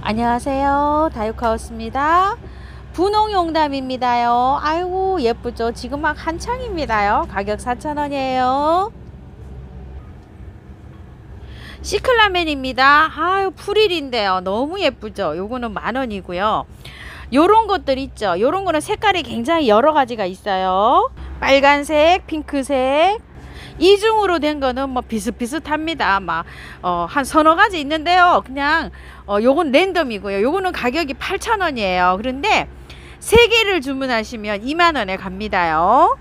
안녕하세요, 다육하우스입니다. 분홍용담입니다요. 아이고 예쁘죠. 지금 막 한창입니다요. 가격 4,000원이에요 시클라멘입니다. 아유 풀일인데요, 너무 예쁘죠. 요거는 10,000원이고요 요런 것들 있죠. 요런 거는 색깔이 굉장히 여러 가지가 있어요. 빨간색, 핑크색, 이중으로 된 거는 뭐 비슷비슷합니다. 막 한 서너 가지 있는데요. 그냥 요건 랜덤이고요. 요거는 가격이 8,000원이에요. 그런데 3개를 주문하시면 20,000원에 갑니다요.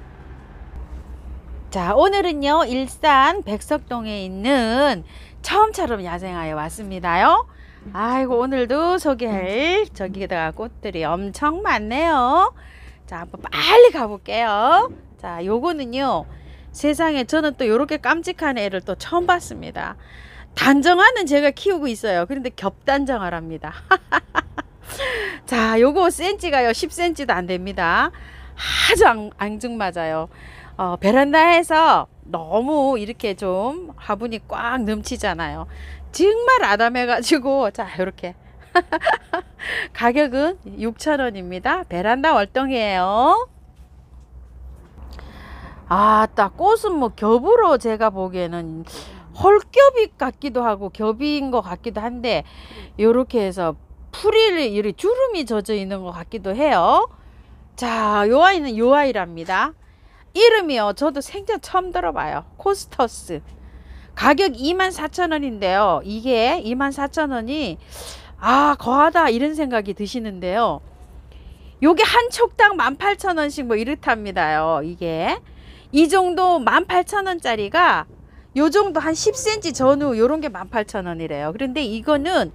자, 오늘은요 일산 백석동에 있는 처음처럼 야생화에 왔습니다요. 아이고 오늘도 소개할 저기다가 꽃들이 엄청 많네요. 자, 한번 빨리 가볼게요. 자, 요거는요 세상에 저는 또 이렇게 깜찍한 애를 또 처음 봤습니다. 단정화는 제가 키우고 있어요. 그런데 겹단정화랍니다. 자, 요거 센치가요 10cm도 안 됩니다. 아주 앙증맞아요. 베란다에서 너무 이렇게 좀 화분이 꽉 넘치잖아요. 정말 아담해 가지고 자 이렇게 가격은 6,000원입니다 베란다 월동이에요. 딱 꽃은 뭐 겹으로 제가 보기에는 헐겹이 같기도 하고 겹인 것 같기도 한데 요렇게 해서 풀이 이렇게 주름이 젖어 있는 것 같기도 해요. 자, 요 아이는 요 아이랍니다. 이름이요 저도 생전 처음 들어봐요. 코스터스. 가격 24,000원인데요 이게 24,000원이 거하다 이런 생각이 드시는데요, 요게 한 촉당 18,000원씩 뭐 이렇답니다요. 이게 이 정도 18,000원짜리가 요 정도 한 10cm 전후 요런 게 18,000원이래요. 그런데 이거는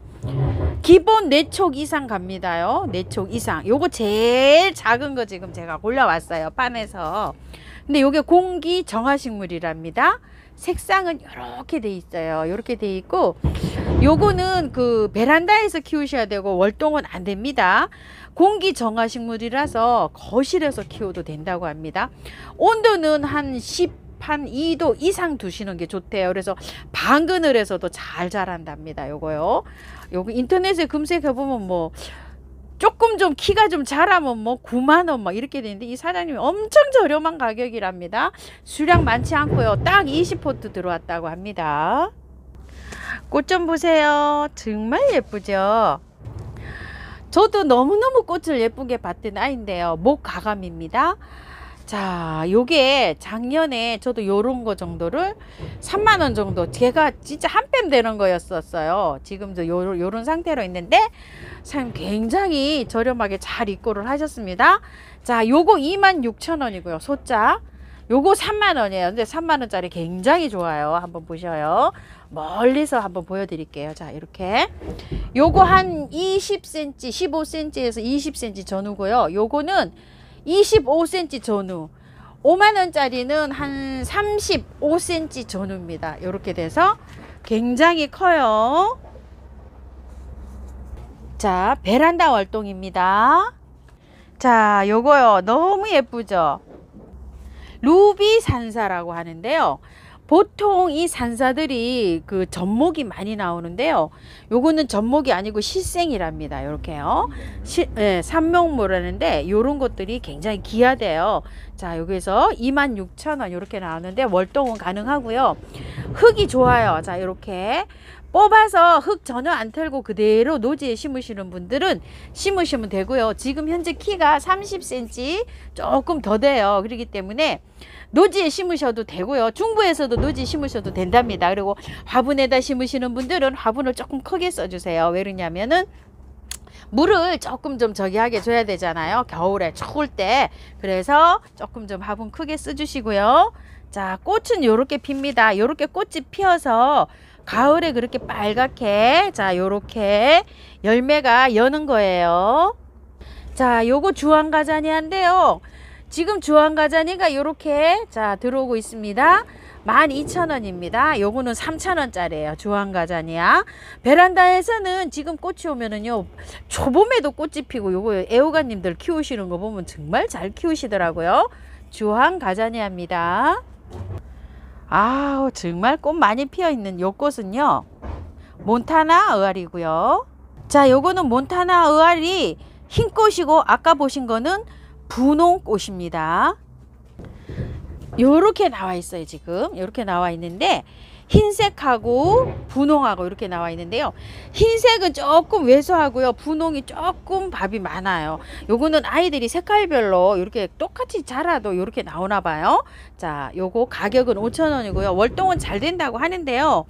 기본 4촉 이상 갑니다요. 4촉 이상. 요거 제일 작은 거 지금 제가 골라왔어요 판에서. 근데 요게 공기 정화식물이랍니다. 색상은 이렇게 돼 있어요. 이렇게 돼 있고 요거는 그 베란다에서 키우셔야 되고 월동은 안 됩니다. 공기 정화식물이라서 거실에서 키워도 된다고 합니다. 온도는 한 2도 이상 두시는 게 좋대요. 그래서 방그늘에서도 잘 자란답니다. 요거요. 요거 인터넷에 검색해 보면 뭐 조금 좀 키가 좀 자라면 뭐 90,000원 막 이렇게 되는데 이 사장님이 엄청 저렴한 가격이랍니다. 수량 많지 않고요. 딱 20포트 들어왔다고 합니다. 꽃 좀 보세요. 정말 예쁘죠. 저도 너무너무 꽃을 예쁘게 봤던 아이인데요. 목가감입니다. 자, 요게 작년에 저도 요런 거 정도를 30,000원 정도 제가 진짜 한 뺨 되는 거였었어요. 지금도 요런 상태로 있는데 참 굉장히 저렴하게 잘 입고를 하셨습니다. 자, 요거 26,000원이고요 소자. 요거 30,000원이에요 근데 30,000원짜리 굉장히 좋아요. 한번 보셔요. 멀리서 한번 보여드릴게요. 자, 이렇게 요거 한 20cm 15cm에서 20cm 전후고요. 요거는 25cm 전후. 50,000원짜리는 한 35cm 전후입니다. 이렇게 돼서 굉장히 커요. 자, 베란다 월동입니다. 자, 요거요 너무 예쁘죠. 루비 산사라고 하는데요, 보통 이 산사들이 그 젖목이 많이 나오는데요, 요거는 젖목이 아니고 실생이랍니다. 요렇게요. 산목모라는데 요런 것들이 굉장히 귀하대요. 자, 여기서 26,000원 요렇게 나오는데 월동은 가능하고요. 흙이 좋아요. 자, 요렇게 뽑아서 흙 전혀 안 털고 그대로 노지에 심으시는 분들은 심으시면 되고요. 지금 현재 키가 30cm 조금 더 돼요. 그렇기 때문에 노지에 심으셔도 되고요. 중부에서도 노지에 심으셔도 된답니다. 그리고 화분에다 심으시는 분들은 화분을 조금 크게 써주세요. 왜 그러냐면은 물을 조금 좀 저기 하게 줘야 되잖아요. 겨울에 추울 때. 그래서 조금 좀 화분 크게 써주시고요. 자, 꽃은 요렇게 핍니다. 요렇게 꽃이 피어서 가을에 그렇게 빨갛게 자 요렇게 열매가 여는 거예요. 자, 요거 주황가자니아인데요, 지금 주황가자니가 요렇게 자 들어오고 있습니다. 12,000원입니다 요거는 3,000원짜리예요 주황가자니아. 베란다에서는 지금 꽃이 오면은요 초봄에도 꽃이 피고, 요거 애호가님들 키우시는 거 보면 정말 잘 키우시더라고요. 주황가자니아입니다. 아우 정말 꽃 많이 피어 있는 요 꽃은요 몬타나 의아리고요. 자, 요거는 몬타나 의아리 흰 꽃이고 아까 보신 거는 분홍 꽃입니다. 요렇게 나와 있어요. 지금 요렇게 나와 있는데 흰색하고 분홍하고 이렇게 나와 있는데요. 흰색은 조금 왜소하고요. 분홍이 조금 밥이 많아요. 요거는 아이들이 색깔별로 이렇게 똑같이 자라도 이렇게 나오나 봐요. 자, 요거 가격은 5,000원이고요. 월동은 잘 된다고 하는데요.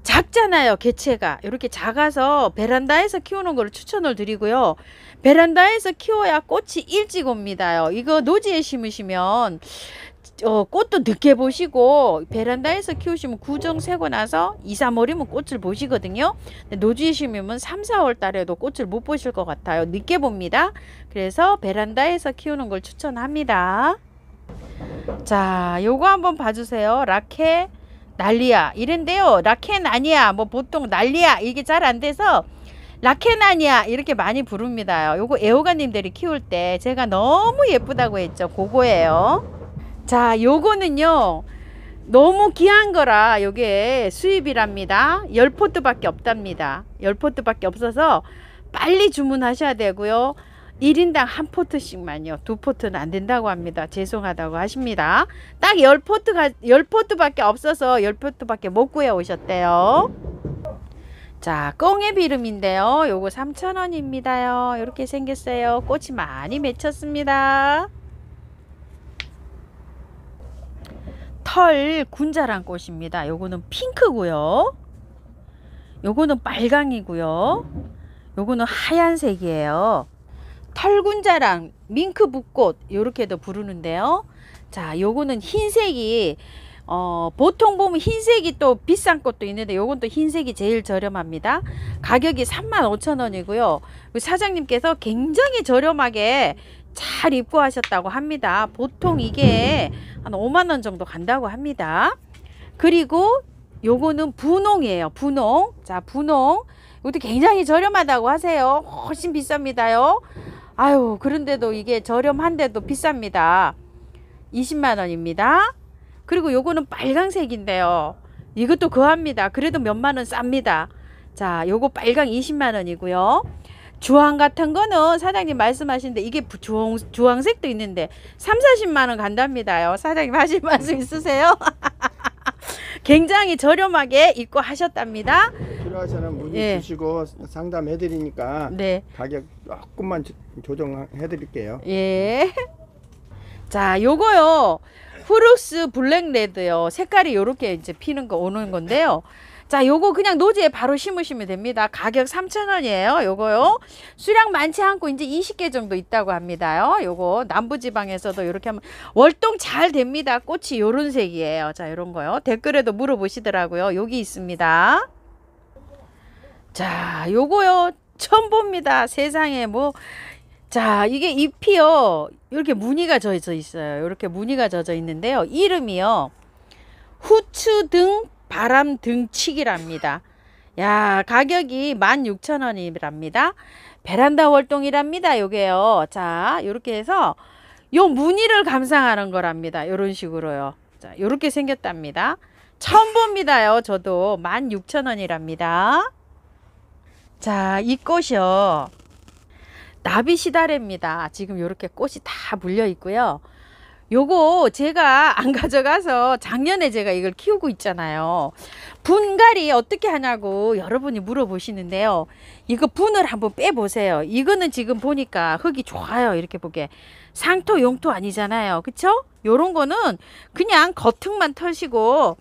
작잖아요. 개체가 이렇게 작아서 베란다에서 키우는 걸 추천을 드리고요. 베란다에서 키워야 꽃이 일찍 옵니다요. 이거 노지에 심으시면 꽃도 늦게 보시고 베란다에서 키우시면 구정 세고 나서 2, 3월이면 꽃을 보시거든요. 노지에 심으면 3, 4월 달에도 꽃을 못 보실 것 같아요. 늦게 봅니다. 그래서 베란다에서 키우는 걸 추천합니다. 자, 요거 한번 봐주세요. 라케 난리야 이런데요. 라켄 아니야 뭐 보통 난리야 이게 잘 안 돼서 라켄 아니야 이렇게 많이 부릅니다. 요거 애호가님들이 키울 때 제가 너무 예쁘다고 했죠. 그거예요. 자, 요거는요 너무 귀한 거라 요게 수입이랍니다. 10포트밖에 없답니다. 10포트밖에 없어서 빨리 주문하셔야 되고요. 1인당 한 포트씩만요. 2포트는 안 된다고 합니다. 죄송하다고 하십니다. 딱 10포트밖에 없어서 10포트밖에 못 구해 오셨대요. 자, 꽁의 비름인데요. 요거 3,000원입니다요. 이렇게 생겼어요. 꽃이 많이 맺혔습니다. 털 군자란 꽃입니다. 요거는 핑크고요. 요거는 빨강이고요. 요거는 하얀색이에요. 털군자랑 밍크붓꽃 이렇게도 부르는데요. 자, 요거는 흰색이 보통 보면 흰색이 또 비싼 꽃도 있는데 요건 또 흰색이 제일 저렴합니다. 가격이 35,000원이고요. 사장님께서 굉장히 저렴하게 잘 입고하셨다고 합니다. 보통 이게 한 5만원 정도 간다고 합니다. 그리고 요거는 분홍이에요. 분홍. 자, 분홍 이것도 굉장히 저렴하다고 하세요. 훨씬 비쌉니다요. 아유, 그런데도 이게 저렴한데도 비쌉니다. 20만원입니다. 그리고 요거는 빨강색인데요. 이것도 거합니다. 그래도 몇만원 쌉니다. 자, 요거 빨강 20만원이고요. 주황 같은 거는 사장님 말씀하시는데 이게 주황색도 있는데 3, 40만원 간답니다요. 사장님 하실 말씀 있으세요? 굉장히 저렴하게 입고 하셨답니다. 필요하시면 문의 주시고 상담해 드리니까 네. 가격 조금만 조정해 드릴게요. 예. 자, 요거요. 후룩스 블랙레드요. 색깔이 요렇게 이제 피는 거 오는 건데요. 자, 요거 그냥 노지에 바로 심으시면 됩니다. 가격 3,000원이에요. 요거요. 수량 많지 않고 이제 20개 정도 있다고 합니다요. 요거 남부지방에서도 이렇게 하면 월동 잘 됩니다. 꽃이 요런 색이에요. 자, 요런 거요. 댓글에도 물어보시더라고요. 여기 있습니다. 자, 요거요. 처음 봅니다. 세상에 뭐. 자, 이게 잎이요. 이렇게 무늬가 져져 있어요. 이렇게 무늬가 져져 있는데요. 이름이요. 후추등 바람 등치기랍니다. 야, 가격이 16,000원이랍니다. 베란다 월동이랍니다. 요게요. 자, 요렇게 해서 요 무늬를 감상하는 거랍니다. 요런 식으로요. 자, 요렇게 생겼답니다. 처음 봅니다요. 저도 16,000원이랍니다. 자, 이 꽃이요. 나비시다래입니다. 지금 요렇게 꽃이 다 물려 있고요. 요거 제가 안 가져가서 작년에 제가 이걸 키우고 있잖아요. 분갈이 어떻게 하냐고 여러분이 물어보시는데요. 이거 분을 한번 빼보세요. 이거는 지금 보니까 흙이 좋아요. 이렇게 보게 상토 용토 아니잖아요. 그쵸? 요런 거는 그냥 겉흙만 털시고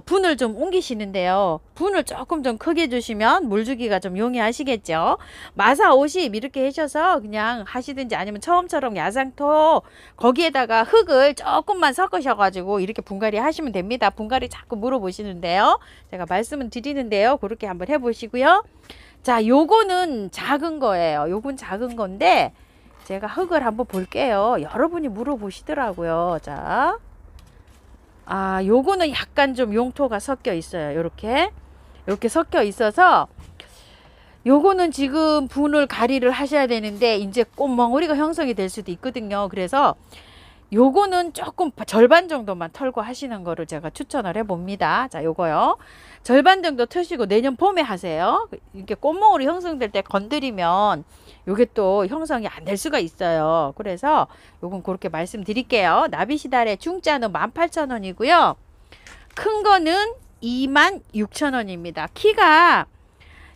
분을 좀 옮기시는데요. 분을 조금 좀 크게 주시면 물주기가 좀 용이하시겠죠. 마사 50 이렇게 하셔서 그냥 하시든지 아니면 처음처럼 야상토 거기에다가 흙을 조금만 섞으셔 가지고 이렇게 분갈이 하시면 됩니다. 분갈이 자꾸 물어보시는데요. 제가 말씀은 드리는데요. 그렇게 한번 해보시고요. 자, 요거는 작은 거예요. 요건 작은 건데 제가 흙을 한번 볼게요. 여러분이 물어보시더라고요. 자, 아, 요거는 약간 좀 용토가 섞여 있어요. 요렇게 섞여 있어서 요거는 지금 분을 가리를 하셔야 되는데 이제 꽃 멍울이가 형성이 될 수도 있거든요. 그래서 요거는 조금 절반 정도만 털고 하시는 거를 제가 추천을 해 봅니다. 자, 요거요. 절반 정도 트시고 내년 봄에 하세요. 이렇게 꽃몽으로 형성될 때 건드리면 요게 또 형성이 안 될 수가 있어요. 그래서 요건 그렇게 말씀드릴게요. 나비시달의 중자는 18,000원이고요. 큰 거는 26,000원입니다. 키가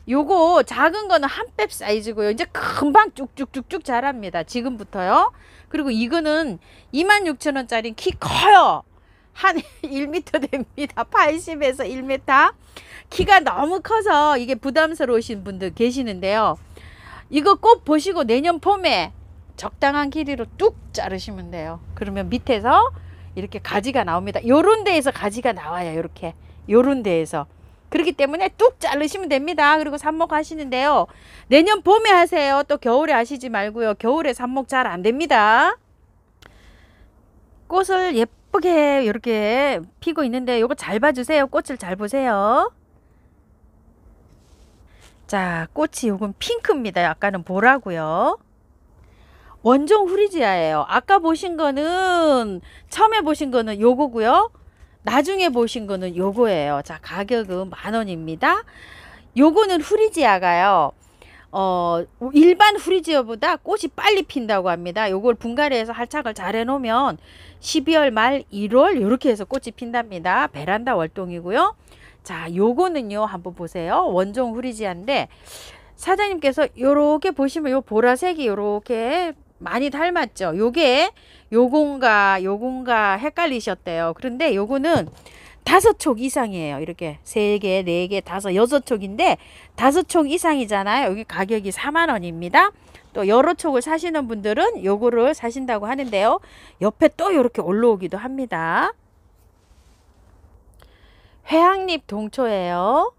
요거 작은 거는 한 뼘 사이즈고요. 이제 금방 쭉쭉쭉쭉 자랍니다. 지금부터요. 그리고 이거는 26,000원짜리 키 커요. 한 1m 됩니다. 80에서 1m. 키가 너무 커서 이게 부담스러우신 분들 계시는데요. 이거 꼭 보시고 내년 봄에 적당한 길이로 뚝 자르시면 돼요. 그러면 밑에서 이렇게 가지가 나옵니다. 요런 데에서 가지가 나와요. 이렇게 요런 데에서. 그렇기 때문에 뚝 자르시면 됩니다. 그리고 삽목 하시는데요. 내년 봄에 하세요. 또 겨울에 하시지 말고요. 겨울에 삽목 잘 안 됩니다. 꽃을 예쁘게 이렇게 피고 있는데 요거 잘 봐주세요. 꽃을 잘 보세요. 자, 꽃이 요건 핑크입니다. 아까는 보라고요. 원종 후리지아예요. 아까 보신 거는 처음에 보신 거는 요거고요. 나중에 보신 거는 요거예요. 자, 가격은 10,000원입니다. 요거는 후리지아가요. 일반 후리지아보다 꽃이 빨리 핀다고 합니다. 요걸 분갈이해서 할착을 잘 해놓으면 12월 말 1월 이렇게 해서 꽃이 핀답니다. 베란다 월동이고요. 자, 요거는요 한번 보세요. 원종 후리지아인데 사장님께서 요렇게 보시면 요 보라색이 요렇게 많이 닮았죠. 요게 요건가 헷갈리셨대요. 그런데 요거는 5촉 이상이에요. 이렇게 3개, 4개, 5, 6촉인데 5촉 이상이잖아요. 여기 가격이 40,000원입니다. 또 여러 촉을 사시는 분들은 요거를 사신다고 하는데요. 옆에 또 이렇게 올라오기도 합니다. 회양잎 동초예요.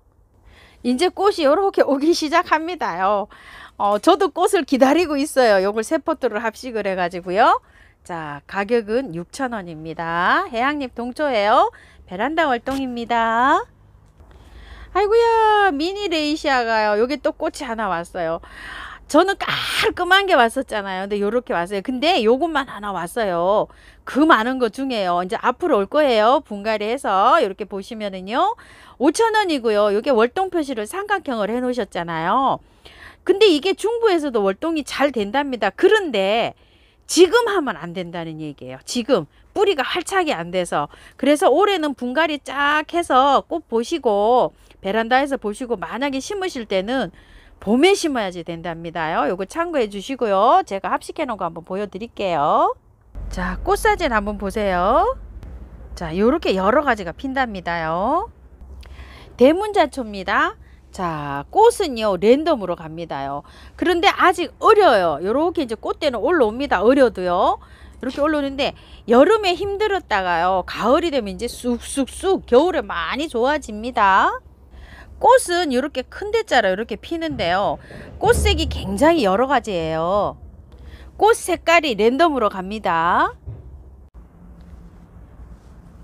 이제 꽃이 이렇게 오기 시작합니다요. 저도 꽃을 기다리고 있어요. 요걸 3포트를 합식을 해가지고요. 자, 가격은 6,000원입니다. 해양잎 동초예요. 베란다 월동입니다. 아이고야, 미니 레이시아가요. 여기 또 꽃이 하나 왔어요. 저는 깔끔한 게 왔었잖아요. 근데 요렇게 왔어요. 근데 요것만 하나 왔어요. 그 많은 것 중에요. 이제 앞으로 올 거예요. 분갈이해서 이렇게 보시면은요. 5,000원이고요. 요게 월동 표시를 삼각형을 해 놓으셨잖아요. 근데 이게 중부에서도 월동이 잘 된답니다. 그런데 지금 하면 안 된다는 얘기예요. 지금 뿌리가 활착이 안 돼서. 그래서 올해는 분갈이 쫙 해서 꽃 보시고 베란다에서 보시고 만약에 심으실 때는 봄에 심어야지 된답니다. 요거 참고해 주시고요. 제가 합식해 놓은 거 한번 보여드릴게요. 자, 꽃 사진 한번 보세요. 자, 요렇게 여러 가지가 핀답니다요. 대문자초입니다. 자, 꽃은요 랜덤으로 갑니다요. 그런데 아직 어려요. 요렇게 이제 꽃대는 올라옵니다. 어려도요. 이렇게 올라오는데 여름에 힘들었다가요 가을이 되면 이제 쑥쑥쑥 겨울에 많이 좋아집니다. 꽃은 이렇게 큰 대자로 이렇게 피는데요. 꽃색이 굉장히 여러 가지예요. 꽃 색깔이 랜덤으로 갑니다.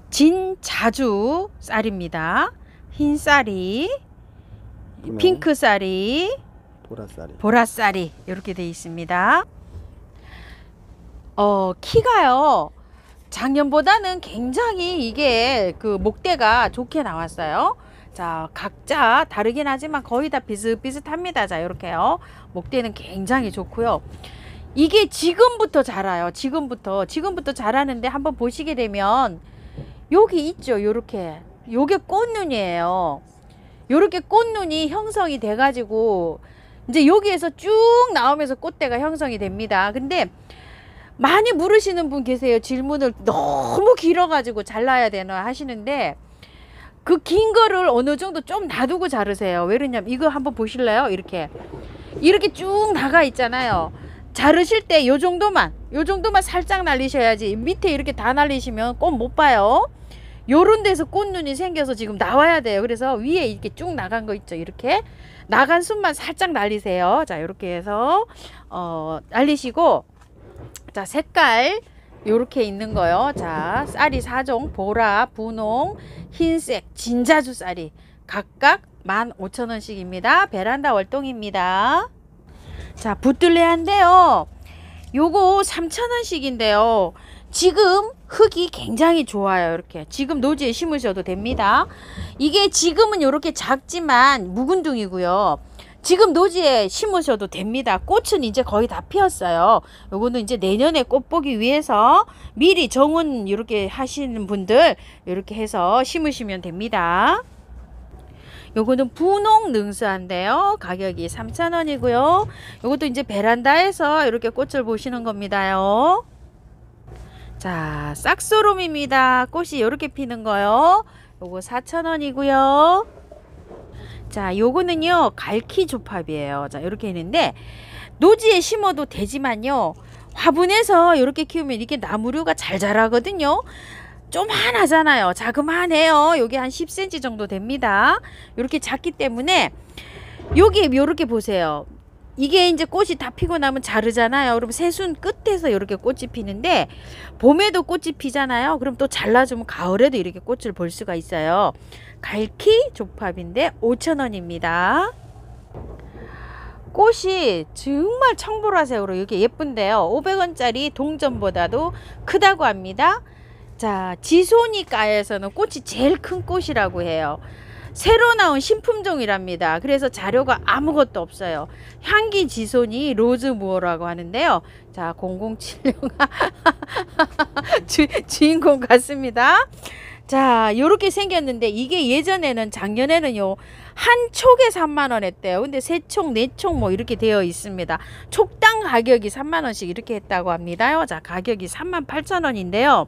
진자주 쌀입니다. 흰 쌀이, 핑크 쌀이, 보라쌀이 이렇게 되어 있습니다. 키가요 작년보다는 굉장히 이게 그 목대가 좋게 나왔어요. 자, 각자 다르긴 하지만 거의 다 비슷비슷합니다. 자, 이렇게요. 목대는 굉장히 좋고요. 이게 지금부터 자라요. 지금부터 자라는데 한번 보시게 되면 여기 있죠. 요렇게 요게 꽃눈이에요. 요렇게 꽃눈이 형성이 돼 가지고 이제 여기에서 쭉 나오면서 꽃대가 형성이 됩니다. 근데 많이 물으시는 분 계세요. 질문을 너무 길어 가지고 잘라야 되나 하시는데 그 긴 거를 어느 정도 좀 놔두고 자르세요. 왜 그러냐면 이거 한번 보실래요? 이렇게 쭉 나가 있잖아요. 자르실 때 요 정도만 살짝 날리셔야지. 밑에 이렇게 다 날리시면 꽃 못 봐요. 요런 데서 꽃눈이 생겨서 지금 나와야 돼요. 그래서 위에 이렇게 쭉 나간 거 있죠. 이렇게 나간 순만 살짝 날리세요. 자, 이렇게 해서 날리시고, 자, 색깔 요렇게 있는 거요. 자, 쌀이 4종, 보라, 분홍, 흰색, 진자주 쌀이 각각 15,000원씩입니다. 베란다 월동입니다. 자, 붓들레한데요. 요거 3,000원씩인데요. 지금 흙이 굉장히 좋아요. 이렇게 지금 노지에 심으셔도 됩니다. 이게 지금은 이렇게 작지만 묵은둥이고요. 지금 노지에 심으셔도 됩니다. 꽃은 이제 거의 다 피었어요. 요거는 이제 내년에 꽃 보기 위해서 미리 정원 이렇게 하시는 분들 이렇게 해서 심으시면 됩니다. 요거는 분홍 능수한데요. 가격이 3,000원이고요. 요것도 이제 베란다에서 이렇게 꽃을 보시는 겁니다요. 자, 싹소롬입니다. 꽃이 이렇게 피는 거요. 요거 4,000원이고요. 자, 요거는요 갈키 조팝이에요. 자, 이렇게 있는데 노지에 심어도 되지만요 화분에서 이렇게 키우면 이게 나무류가 잘 자라거든요. 조만하잖아요. 자그만해요. 요게 한 10cm 정도 됩니다. 이렇게 작기 때문에 여기 요렇게 보세요. 이게 이제 꽃이 다 피고 나면 자르잖아요. 그럼 새순 끝에서 이렇게 꽃이 피는데 봄에도 꽃이 피잖아요. 그럼 또 잘라주면 가을에도 이렇게 꽃을 볼 수가 있어요. 갈키 조팝인데 5,000원입니다. 꽃이 정말 청보라색으로 이렇게 예쁜데요. 500원짜리 동전보다도 크다고 합니다. 자, 지소니까에서는 꽃이 제일 큰 꽃이라고 해요. 새로 나온 신품종이랍니다. 그래서 자료가 아무것도 없어요. 향기 지손이 로즈무어라고 하는데요. 자, 007용 주인공 같습니다. 자, 요렇게 생겼는데 이게 예전에는 작년에는요 한 촉에 3만원 했대요. 근데 3촉 4촉 뭐 이렇게 되어 있습니다. 촉당 가격이 3만원씩 이렇게 했다고 합니다요. 자, 가격이 38,000원인데요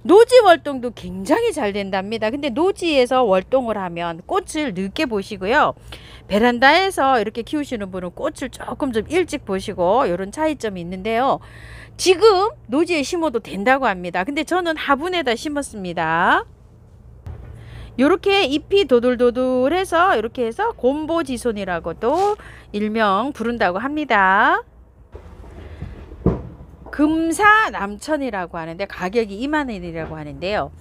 노지 월동도 굉장히 잘 된답니다. 근데 노지에서 월동을 하면 꽃을 늦게 보시고요. 베란다에서 이렇게 키우시는 분은 꽃을 조금 좀 일찍 보시고 이런 차이점이 있는데요. 지금 노지에 심어도 된다고 합니다. 근데 저는 화분에다 심었습니다. 이렇게 잎이 도돌도돌해서 이렇게 해서 곰보지손이라고도 일명 부른다고 합니다. 금사 남천이라고 하는데 가격이 20,000원이라고 하는데요.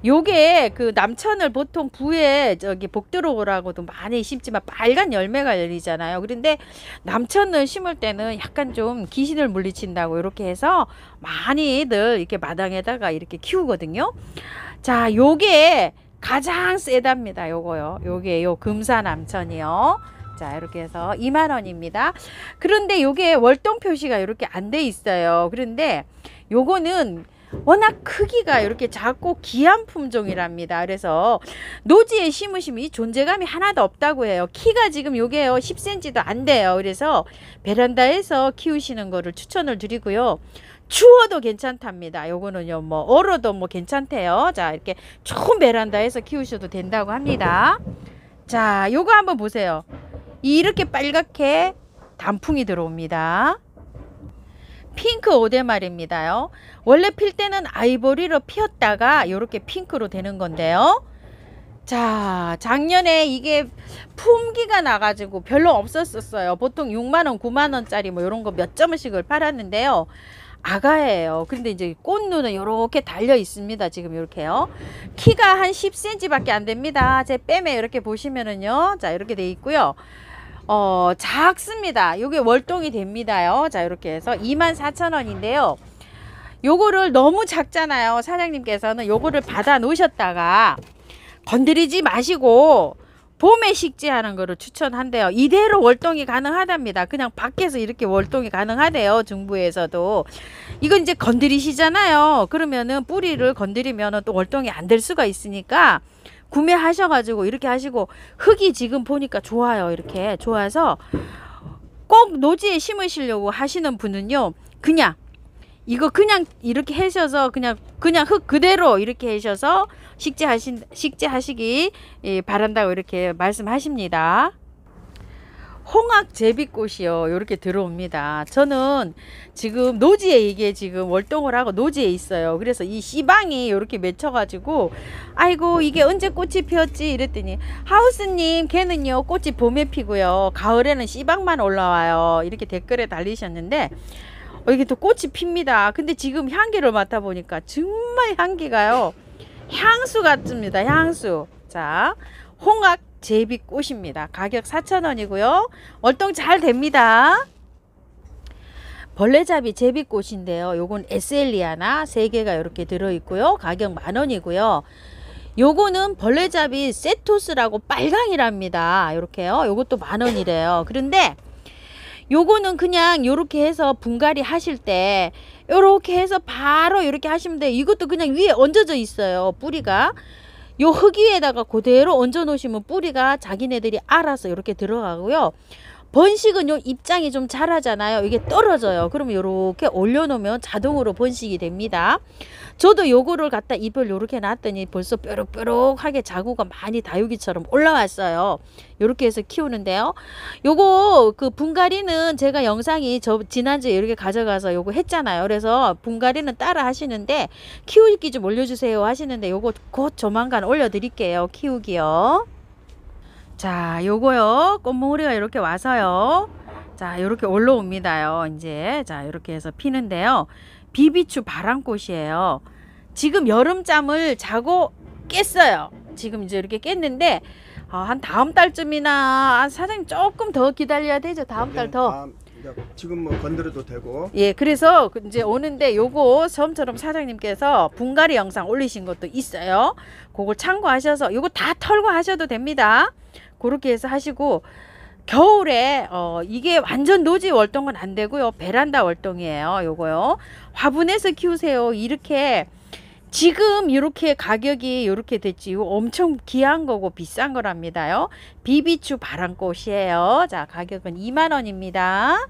요게 그 남천을 보통 부에 저기 복 들어오라고도 많이 심지만 빨간 열매가 열리잖아요. 그런데 남천을 심을 때는 약간 좀 귀신을 물리친다고 이렇게 해서 많이들 이렇게 마당에다가 이렇게 키우거든요. 자, 요게 가장 세답니다. 요거요. 요게 요 금사 남천이요. 자, 이렇게 해서 20,000원입니다. 그런데 요게 월동 표시가 이렇게 안 돼 있어요. 그런데 요거는 워낙 크기가 이렇게 작고 귀한 품종이랍니다. 그래서 노지에 심으시면 이 존재감이 하나도 없다고 해요. 키가 지금 요게요 10cm도 안 돼요. 그래서 베란다에서 키우시는 거를 추천을 드리고요. 추워도 괜찮답니다. 요거는요 뭐 얼어도 뭐 괜찮대요. 자, 이렇게 좋은 베란다에서 키우셔도 된다고 합니다. 자, 요거 한번 보세요. 이렇게 빨갛게 단풍이 들어옵니다. 핑크 오대말입니다요. 원래 필 때는 아이보리로 피었다가 이렇게 핑크로 되는 건데요. 자, 작년에 이게 품기가 나가지고 별로 없었어요. 보통 6만원 9만원짜리 뭐 이런 거 몇 점씩을 팔았는데요. 아가예요. 근데 이제 꽃눈은 이렇게 달려 있습니다. 지금 이렇게요. 키가 한 10cm 밖에 안 됩니다. 제 뺨에 이렇게 보시면은요. 자, 이렇게 돼 있고요. 작습니다. 요게 월동이 됩니다요. 자, 이렇게 해서 24,000원인데요. 요거를 너무 작잖아요. 사장님께서는 요거를 받아 놓으셨다가 건드리지 마시고 봄에 식재하는 거를 추천한대요. 이대로 월동이 가능하답니다. 그냥 밖에서 이렇게 월동이 가능하대요. 중부에서도. 이건 이제 건드리시잖아요. 그러면은 뿌리를 건드리면은 또 월동이 안 될 수가 있으니까 구매하셔가지고 이렇게 하시고, 흙이 지금 보니까 좋아요. 이렇게 좋아서 꼭 노지에 심으시려고 하시는 분은요, 그냥 이거 그냥 이렇게 하셔서 그냥 흙 그대로 이렇게 하셔서 식재하시기 바란다고 이렇게 말씀하십니다. 홍학 제비꽃이요, 이렇게 들어옵니다. 저는 지금 노지에 이게 지금 월동을 하고 노지에 있어요. 그래서 이 씨방이 이렇게 맺혀 가지고 아이고 이게 언제 꽃이 피었지 이랬더니, 하우스님 걔는요 꽃이 봄에 피고요 가을에는 씨방만 올라와요, 이렇게 댓글에 달리셨는데 이게 또 꽃이 핍니다. 근데 지금 향기를 맡아 보니까 정말 향기가요 향수 같습니다. 향수. 자, 홍학 제비꽃입니다. 가격 4,000원이고요. 월동 잘 됩니다. 벌레잡이 제비꽃인데요. 요건 에셀리아나 3개가 이렇게 들어있고요. 가격 10,000원이고요. 요거는 벌레잡이 세토스라고 빨강이랍니다. 요렇게요. 요것도 10,000원이래요. 그런데 요거는 그냥 요렇게 해서 분갈이 하실 때 요렇게 해서 바로 요렇게 하시면 돼요. 이것도 그냥 위에 얹어져 있어요. 뿌리가. 요 흙 위에다가 그대로 얹어 놓으시면 뿌리가 자기네들이 알아서 이렇게 들어가고요. 번식은 요 입장이 좀 자라잖아요. 이게 떨어져요. 그러면 요렇게 올려놓으면 자동으로 번식이 됩니다. 저도 요거를 갖다 잎을 요렇게 놨더니 벌써 뾰록뾰록하게 자구가 많이 다육이처럼 올라왔어요. 요렇게 해서 키우는데요. 요거 그 분갈이는 제가 영상이 지난주에 이렇게 가져가서 요거 했잖아요. 그래서 분갈이는 따라 하시는데 키우기 좀 올려주세요 하시는데 요거 곧 조만간 올려드릴게요. 키우기요. 자, 요거요. 꽃몽우리가 이렇게 와서요. 자, 이렇게 올라옵니다요. 이제 자, 이렇게 해서 피는데요. 비비추 바람꽃이에요. 지금 여름잠을 자고 깼어요. 지금 이제 이렇게 깼는데 한 다음 달쯤이나 사장님 조금 더 기다려야 되죠. 다음 달 더. 지금 뭐 건드려도 되고. 예, 그래서 이제 오는데 요거 처음처럼 사장님께서 분갈이 영상 올리신 것도 있어요. 그걸 참고하셔서 요거 다 털고 하셔도 됩니다. 그렇게 해서 하시고 겨울에 이게 완전 노지 월동은 안 되고요. 베란다 월동이에요. 요거요. 화분에서 키우세요. 이렇게 지금 이렇게 가격이 이렇게 됐지. 이거 엄청 귀한 거고 비싼 거랍니다요. 비비추 바람꽃이에요. 자, 가격은 20,000원입니다.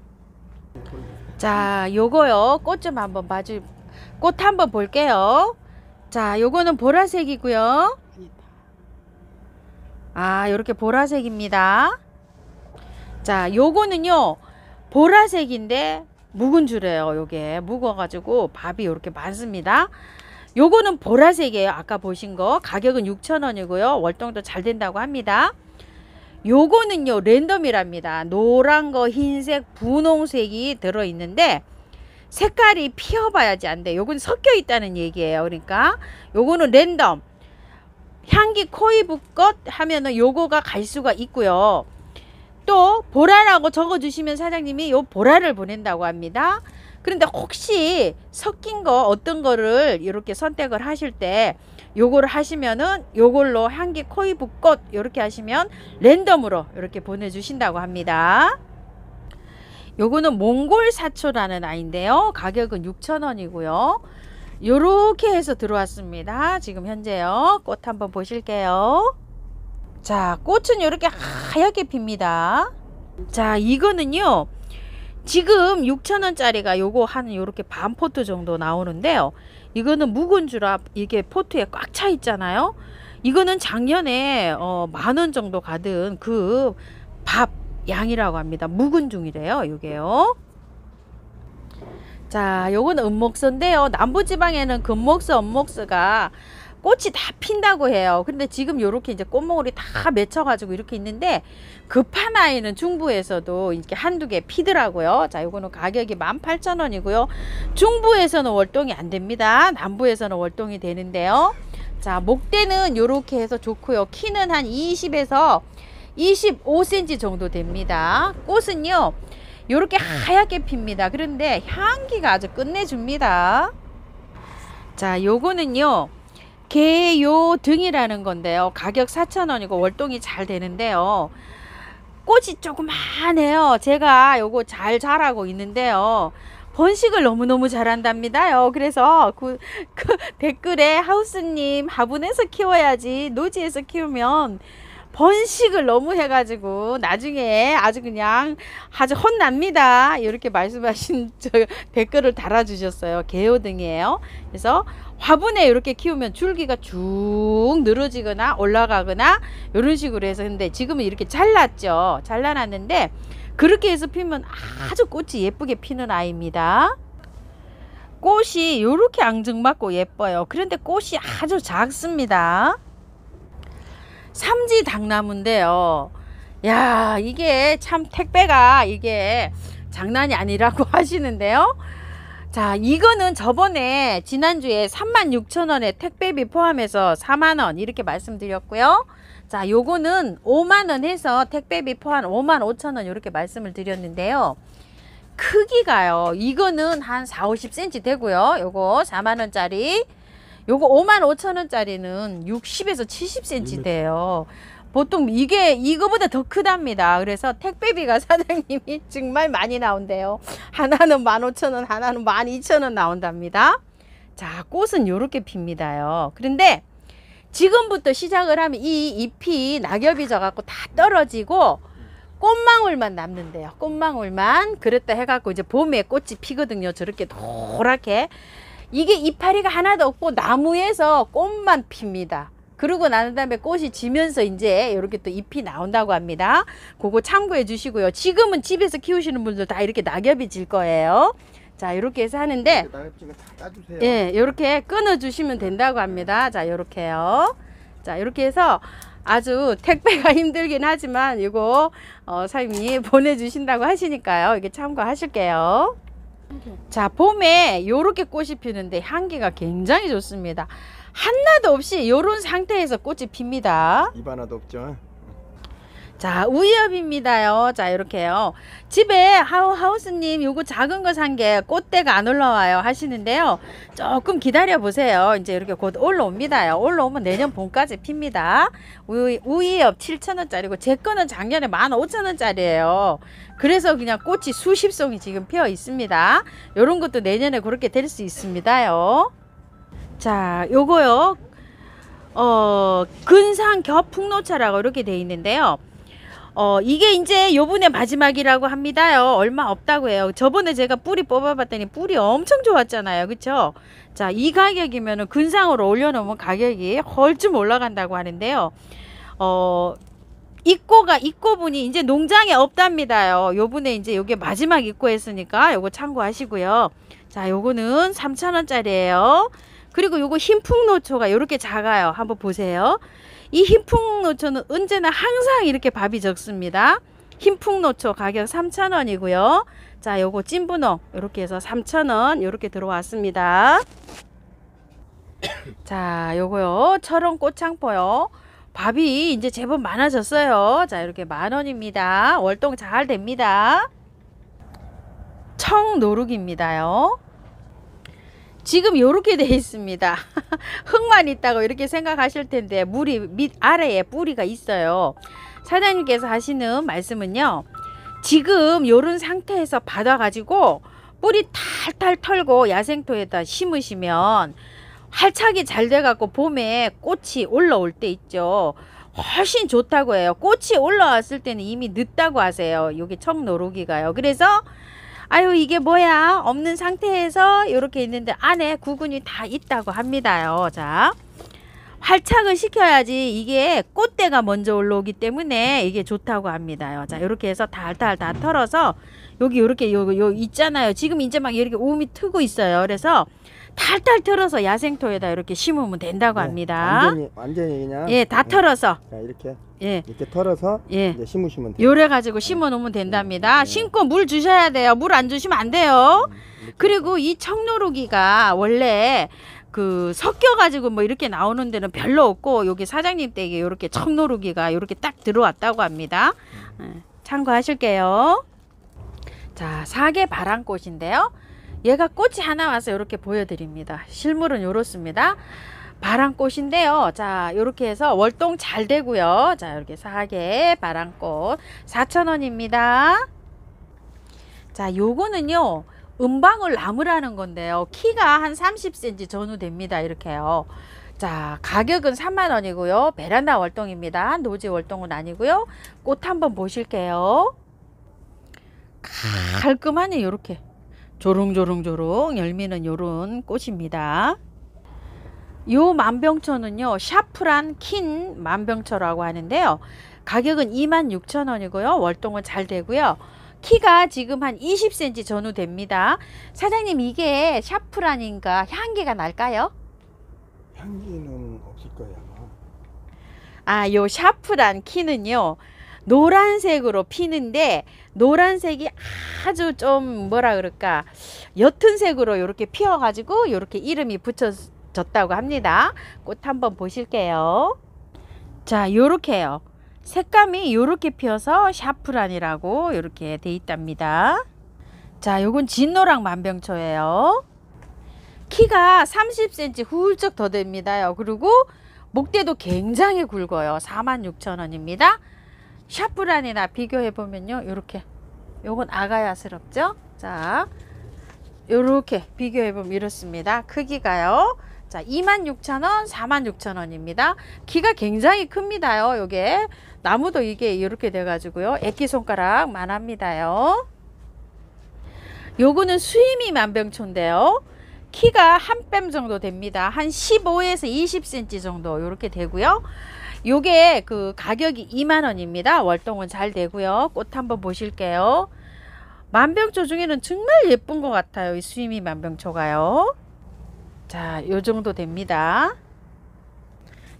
자, 요거요. 꽃 좀 한번 봐주. 꽃 한번 볼게요. 자, 요거는 보라색이고요. 아, 요렇게 보라색입니다. 자, 요거는요 보라색인데 묵은 줄이에요. 요게 묵어가지고 밥이 요렇게 많습니다. 요거는 보라색이에요. 아까 보신 거 가격은 6,000원이고요. 월동도 잘 된다고 합니다. 요거는요 랜덤이랍니다. 노란 거, 흰색, 분홍색이 들어있는데 색깔이 피어봐야지 안 돼. 요건 섞여 있다는 얘기예요. 그러니까 요거는 랜덤. 향기 코이브꽃 하면은 요거가 갈 수가 있고요. 또 보라라고 적어주시면 사장님이 요 보라를 보낸다고 합니다. 그런데 혹시 섞인 거 어떤 거를 이렇게 선택을 하실 때 요거를 하시면은 요걸로 향기 코이브꽃 이렇게 하시면 랜덤으로 이렇게 보내주신다고 합니다. 요거는 몽골 사초라는 아이인데요. 가격은 6,000원이고요. 요렇게 해서 들어왔습니다. 지금 현재요. 꽃 한번 보실게요. 자, 꽃은 이렇게 하얗게 핍니다. 자, 이거는요 지금 6,000원짜리가 요거 한 요렇게 반 포트 정도 나오는데요. 이거는 묵은 주라 이게 포트에 꽉 차 있잖아요. 이거는 작년에 10,000원 정도 가든 그 밥 양이라고 합니다. 묵은 중이래요. 요게요. 자, 요거는 은목서인데요. 남부지방에는 금목서, 은목서가 꽃이 다 핀다고 해요. 근데 지금 요렇게 이제 꽃몽울이 다 맺혀가지고 이렇게 있는데 급한 아이는 중부에서도 이렇게 한두 개 피더라고요. 자, 요거는 가격이 18,000원이고요. 중부에서는 월동이 안 됩니다. 남부에서는 월동이 되는데요. 자, 목대는 요렇게 해서 좋고요. 키는 한 20에서 25cm 정도 됩니다. 꽃은요 요렇게 하얗게 핍니다. 그런데 향기가 아주 끝내줍니다. 자, 요거는요 개요 등이라는 건데요. 가격 4,000원이고 월동이 잘 되는데요. 꽃이 조그만해요. 제가 요거 잘 자라고 있는데요. 번식을 너무너무 잘한답니다요. 그래서 그 댓글에 하우스님 화분에서 키워야지 노지에서 키우면 번식을 너무 해가지고 나중에 아주 그냥 아주 혼납니다. 이렇게 말씀하신 댓글을 달아주셨어요. 개요등이에요. 그래서 화분에 이렇게 키우면 줄기가 쭉 늘어지거나 올라가거나 이런 식으로 해서 근데 지금은 이렇게 잘랐죠. 잘라놨는데 그렇게 해서 피면 아주 꽃이 예쁘게 피는 아이입니다. 꽃이 이렇게 앙증맞고 예뻐요. 그런데 꽃이 아주 작습니다. 삼지 당나무인데요. 야, 이게 참 택배가 이게 장난이 아니라고 하시는데요. 자, 이거는 저번에 지난주에 36,000원에 택배비 포함해서 4만원 이렇게 말씀드렸고요. 자, 요거는 5만원 해서 택배비 포함 55,000원 이렇게 말씀을 드렸는데요. 크기가요. 이거는 한 4, 50cm 되고요. 요거 4만원짜리. 요거 55,000원짜리는 60에서 70cm 돼요. 보통 이게 이거보다 더 크답니다. 그래서 택배비가 사장님이 정말 많이 나온대요. 하나는 15,000원, 하나는 12,000원 나온답니다. 자, 꽃은 요렇게 핍니다요. 그런데 지금부터 시작을 하면 이 잎이 낙엽이 져갖고 다 떨어지고 꽃망울만 남는데요. 꽃망울만. 그랬다 해갖고 이제 봄에 꽃이 피거든요. 저렇게 노랗게. 이게 이파리가 하나도 없고 나무에서 꽃만 핍니다. 그러고 난 다음에 꽃이 지면서 이제 이렇게 또 잎이 나온다고 합니다. 그거 참고해 주시고요. 지금은 집에서 키우시는 분들 다 이렇게 낙엽이 질 거예요. 자, 이렇게 해서 하는데, 낙엽진 거 다 따주세요. 예, 이렇게 끊어 주시면 된다고 합니다. 자, 이렇게요. 자, 이렇게 해서 아주 택배가 힘들긴 하지만 이거 사장님이 보내주신다고 하시니까요. 이게 참고하실게요. 자, 봄에 이렇게 꽃이 피는데 향기가 굉장히 좋습니다. 하나도 없이 이런 상태에서 꽃이 핍니다. 잎 하나도 없죠. 자, 우엽입니다요. 자, 이렇게요. 집에 하우스님 요거 작은 거 산 게 꽃대가 안 올라와요 하시는데요. 조금 기다려 보세요. 이제 이렇게 곧 올라옵니다요. 올라오면 내년 봄까지 핍니다. 우엽 7,000원짜리고 제 거는 작년에 15,000원짜리예요. 그래서 그냥 꽃이 수십 송이 지금 피어 있습니다. 요런 것도 내년에 그렇게 될 수 있습니다요. 자, 요거요. 근상 겹풍노차라고 이렇게 돼 있는데요. 이게 이제 요번에 마지막이라고 합니다요. 얼마 없다고 해요. 저번에 제가 뿌리 뽑아봤더니 뿌리 엄청 좋았잖아요. 그쵸? 자, 이 가격이면은 근상으로 올려놓으면 가격이 헐좀 올라간다고 하는데요. 입고분이 이제 농장에 없답니다요. 요번에 이제 요게 마지막 입고했으니까 요거 참고하시고요. 자, 요거는 3,000원짜리예요. 그리고 요거 흰풍노초가 요렇게 작아요. 한번 보세요. 이 흰풍노초는 언제나 항상 이렇게 밥이 적습니다. 흰풍노초 가격 3,000원이고요. 자, 요거 찐분홍 요렇게 해서 3,000원 요렇게 들어왔습니다. 자, 요거요. 철원 꽃창포요. 밥이 이제 제법 많아졌어요. 자, 이렇게 10,000원입니다. 월동 잘 됩니다. 청노룩입니다요. 지금 요렇게 돼 있습니다. 흙만 있다고 이렇게 생각하실 텐데 물이 밑 아래에 뿌리가 있어요. 사장님께서 하시는 말씀은요. 지금 요런 상태에서 받아 가지고 뿌리 탈탈 털고 야생토에다 심으시면 활착이 잘 돼 갖고 봄에 꽃이 올라올 때 있죠. 훨씬 좋다고 해요. 꽃이 올라왔을 때는 이미 늦다고 하세요. 요게 청노루기가요. 그래서 아유 이게 뭐야 없는 상태에서 이렇게 있는데 안에 구근이 다 있다고 합니다요. 자, 활착을 시켜야지 이게 꽃대가 먼저 올라오기 때문에 이게 좋다고 합니다요. 자, 이렇게 해서 달달 다 털어서 여기 이렇게 요 있잖아요. 지금 이제 막 이렇게 우미 트고 있어요. 그래서 탈탈 털어서 야생토에다 이렇게 심으면 된다고 합니다. 완전히 그냥 예, 다 털어서 자, 이렇게 이렇게 털어서 예, 이제 심으시면 돼요. 요래 가지고 심어 놓으면 된답니다. 심고 물 주셔야 돼요. 물 안 주시면 안 돼요. 그리고 이 청노루기가 원래 그 섞여 가지고 뭐 이렇게 나오는 데는 별로 없고 여기 사장님 댁에 이렇게 청노루기가 이렇게 딱 들어왔다고 합니다. 참고하실게요. 자, 사계 바람꽃인데요. 얘가 꽃이 하나 와서 이렇게 보여드립니다. 실물은 이렇습니다. 바람꽃인데요. 자, 이렇게 해서 월동 잘 되고요. 자, 이렇게 사계 바람꽃 4,000원입니다. 자, 요거는요. 은방울 나무라는 건데요. 키가 한 30cm 전후 됩니다. 이렇게요. 자, 가격은 30,000원이고요. 베란다 월동입니다. 노지 월동은 아니고요. 꽃 한번 보실게요. 깔끔하네. 요렇게 조롱조롱조롱 열미는 요런 꽃입니다. 요 만병초는요 샤프란 킨 만병초라고 하는데요. 가격은 26,000원이고요. 월동은 잘 되고요. 키가 지금 한 20cm 전후 됩니다. 사장님 이게 샤프란인가 향기가 날까요? 향기는 없을 거예요 아마. 아, 요 샤프란 키는요 노란색으로 피는데 노란색이 아주 좀 뭐라 그럴까 옅은 색으로 이렇게 피어 가지고 이렇게 이름이 붙여졌다고 합니다. 꽃 한번 보실게요. 자, 요렇게요. 색감이 요렇게 피어서 샤프란이라고 이렇게 돼 있답니다. 자, 요건 진노랑 만병초예요. 키가 30cm 훌쩍 더 됩니다요. 그리고 목대도 굉장히 굵어요. 46,000원입니다. 샤프란이나 비교해 보면요, 요렇게 요건 아가야스럽죠. 자, 요렇게 비교해 보면 이렇습니다. 크기가요. 자, 26,000원, 46,000원입니다. 키가 굉장히 큽니다요. 요게 나무도 이게 이렇게 돼 가지고요, 애기 손가락만 합니다요. 요거는 수이미 만병초인데요. 키가 한 뼘 정도 됩니다. 한 15에서 20cm 정도 요렇게 되고요. 요게 그 가격이 2만원입니다. 월동은 잘 되고요. 꽃 한번 보실게요. 만병초 중에는 정말 예쁜 것 같아요. 이 수이미 만병초가요. 자, 요 정도 됩니다.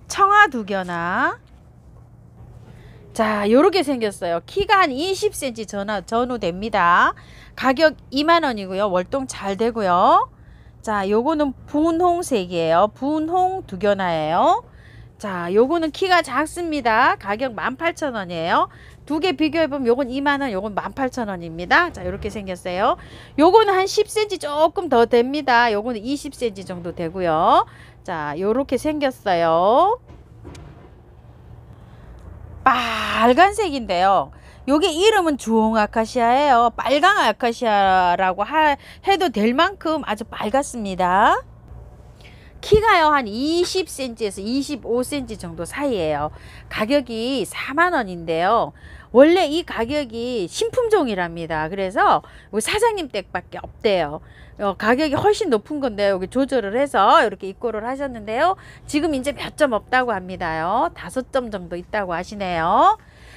청아 두견화. 자, 요렇게 생겼어요. 키가 한 20cm 전후 됩니다. 가격 2만원이고요. 월동 잘 되고요. 자, 요거는 분홍색이에요. 분홍 두견화예요. 자, 요거는 키가 작습니다. 가격 18,000원이에요. 두 개 비교해보면 요건 2만원, 요건 18,000원입니다. 자, 요렇게 생겼어요. 요거는 한 10cm 조금 더 됩니다. 요거는 20cm 정도 되고요. 자, 요렇게 생겼어요. 빨간색인데요. 요게 이름은 주홍 아카시아예요. 빨강 아카시아라고 해도 될 만큼 아주 빨갛습니다. 키가요 한 20cm에서 25cm 정도 사이에요. 가격이 4만원인데요. 원래 이 가격이 신품종이랍니다. 그래서 사장님 댁밖에 없대요. 가격이 훨씬 높은 건데 여기 조절을 해서 이렇게 입고를 하셨는데요. 지금 이제 몇 점 없다고 합니다요. 5점 정도 있다고 하시네요.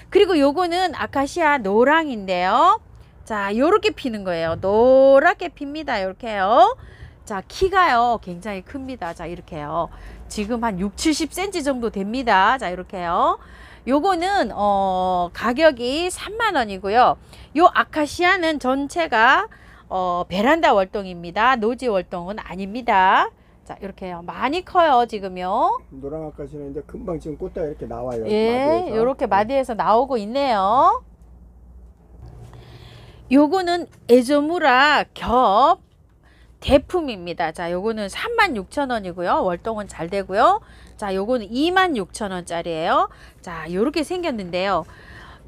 그리고 요거는 아카시아 노랑인데요. 자, 요렇게 피는 거예요. 노랗게 핍니다. 요렇게요. 자, 키가요 굉장히 큽니다. 자, 이렇게요. 지금 한 60-70cm 정도 됩니다. 자, 이렇게요. 요거는 가격이 3만원이고요. 요 아카시아는 전체가 베란다 월동입니다. 노지 월동은 아닙니다. 자, 이렇게요. 많이 커요, 지금요. 노랑 아카시아인데 금방 지금 꽃다가 이렇게 나와요. 예, 마디에서. 요렇게 마디에서 나오고 있네요. 요거는 에조무라 겹 대품입니다. 자, 요거는 36,000원이고요. 월동은 잘 되고요. 자, 요거는 26,000원짜리예요. 자, 요렇게 생겼는데요.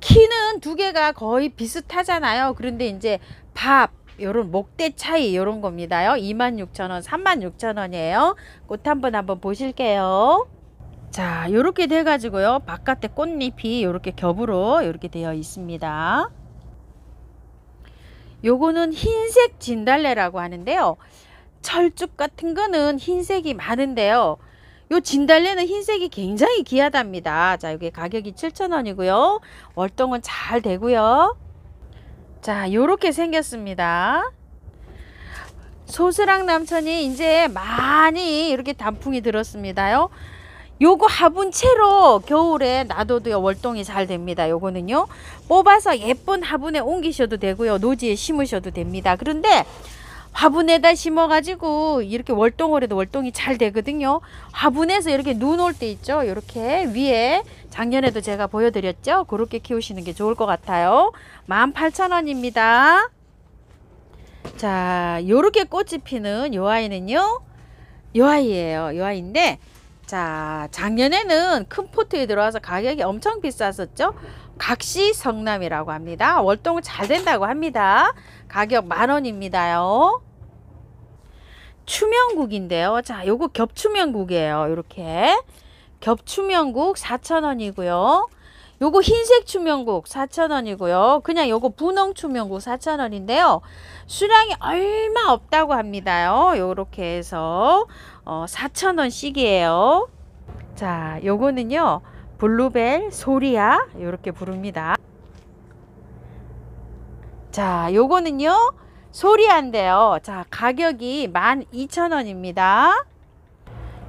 키는 두 개가 거의 비슷하잖아요. 그런데 이제 요런 목대 차이 요런 겁니다요. 26,000원, 36,000원이에요. 꽃 한번 보실게요. 자, 요렇게 돼 가지고요. 바깥에 꽃잎이 요렇게 겹으로 요렇게 되어 있습니다. 요거는 흰색 진달래라고 하는데요. 철쭉 같은 거는 흰색이 많은데요. 요 진달래는 흰색이 굉장히 귀하답니다. 자, 여기 가격이 7,000원이고요. 월동은 잘 되고요. 자, 요렇게 생겼습니다. 소스랑 남천이 이제 많이 이렇게 단풍이 들었습니다요. 요거 화분채로 겨울에 놔둬도요 월동이 잘 됩니다. 요거는요 뽑아서 예쁜 화분에 옮기셔도 되고요, 노지에 심으셔도 됩니다. 그런데 화분에다 심어 가지고 이렇게 월동을 해도 월동이 잘 되거든요. 화분에서 이렇게 눈 올 때 있죠, 이렇게 위에 작년에도 제가 보여드렸죠. 그렇게 키우시는 게 좋을 것 같아요. 18,000원입니다. 자, 요렇게 꽃이 피는 요 아이는요, 요 아이예요. 요 아이인데, 자, 작년에는 큰 포트에 들어와서 가격이 엄청 비쌌었죠. 각시 성남이라고 합니다. 월동은 잘 된다고 합니다. 가격 10,000원입니다요. 추명국인데요. 자, 요거 겹추명국이에요. 요렇게 겹추명국 4,000원이고요. 요거 흰색 추명국 4,000원이고요. 그냥 요거 분홍 추명국 4,000원인데요. 수량이 얼마 없다고 합니다요. 요렇게 해서 4,000원씩이에요. 자, 요거는요 블루벨 소리야 요렇게 부릅니다. 자, 요거는요 소리야인데요. 자, 가격이 12,000원입니다.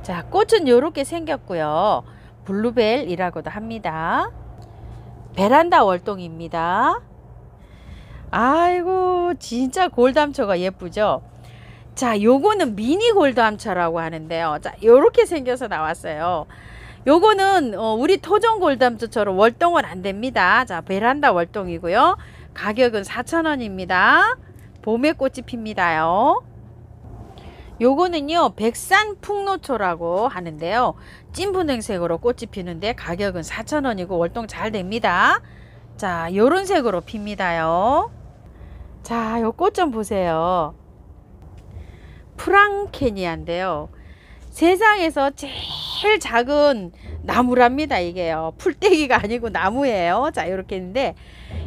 자, 꽃은 요렇게 생겼고요. 블루벨이라고도 합니다. 베란다 월동입니다. 아이고, 진짜 골담초가 예쁘죠. 자, 요거는 미니 골담초라고 하는데요. 자, 요렇게 생겨서 나왔어요. 요거는 우리 토종 골담초처럼 월동은 안 됩니다. 자, 베란다 월동이고요. 가격은 4,000원입니다. 봄에 꽃이 핍니다요. 요거는요 백산 풍노초라고 하는데요, 찐분홍색으로 꽃이 피는데 가격은 4,000원이고 월동 잘 됩니다. 자, 요런 색으로 핍니다요. 자, 요 꽃 좀 보세요. 프랑케니아인데요, 세상에서 제일 작은 나무랍니다. 이게요, 풀떼기가 아니고 나무예요. 자, 요렇게 있는데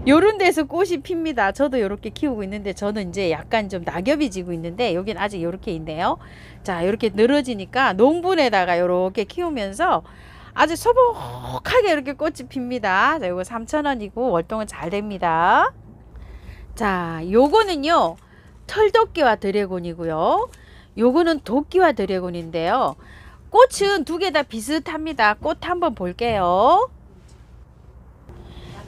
요런 데서 꽃이 핍니다. 저도 요렇게 키우고 있는데 저는 이제 약간 좀 낙엽이 지고 있는데 여긴 아직 요렇게 있네요. 자, 요렇게 늘어지니까 농분에다가 요렇게 키우면서 아주 소복하게 이렇게 꽃이 핍니다. 자, 요거 3,000원이고 월동은 잘 됩니다. 자, 요거는요 털도끼와 드래곤이고요, 요거는 도끼와 드래곤인데요, 꽃은 두 개 다 비슷합니다. 꽃 한번 볼게요.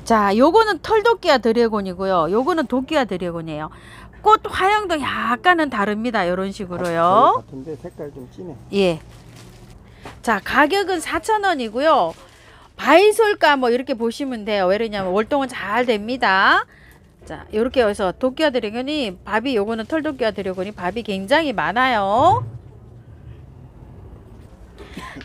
자, 요거는 털도끼와 드래곤이고요, 요거는 도끼와 드래곤이에요. 꽃 화형도 약간은 다릅니다. 요런 식으로요. 같은데 색깔 좀 진해. 예. 자, 가격은 4,000원이고요. 바이솔가 뭐 이렇게 보시면 돼요. 왜냐면 월동은 잘 됩니다. 자, 요렇게 해서 도끼와 드래곤이 밥이, 요거는 털도끼와 드래곤이 밥이 굉장히 많아요.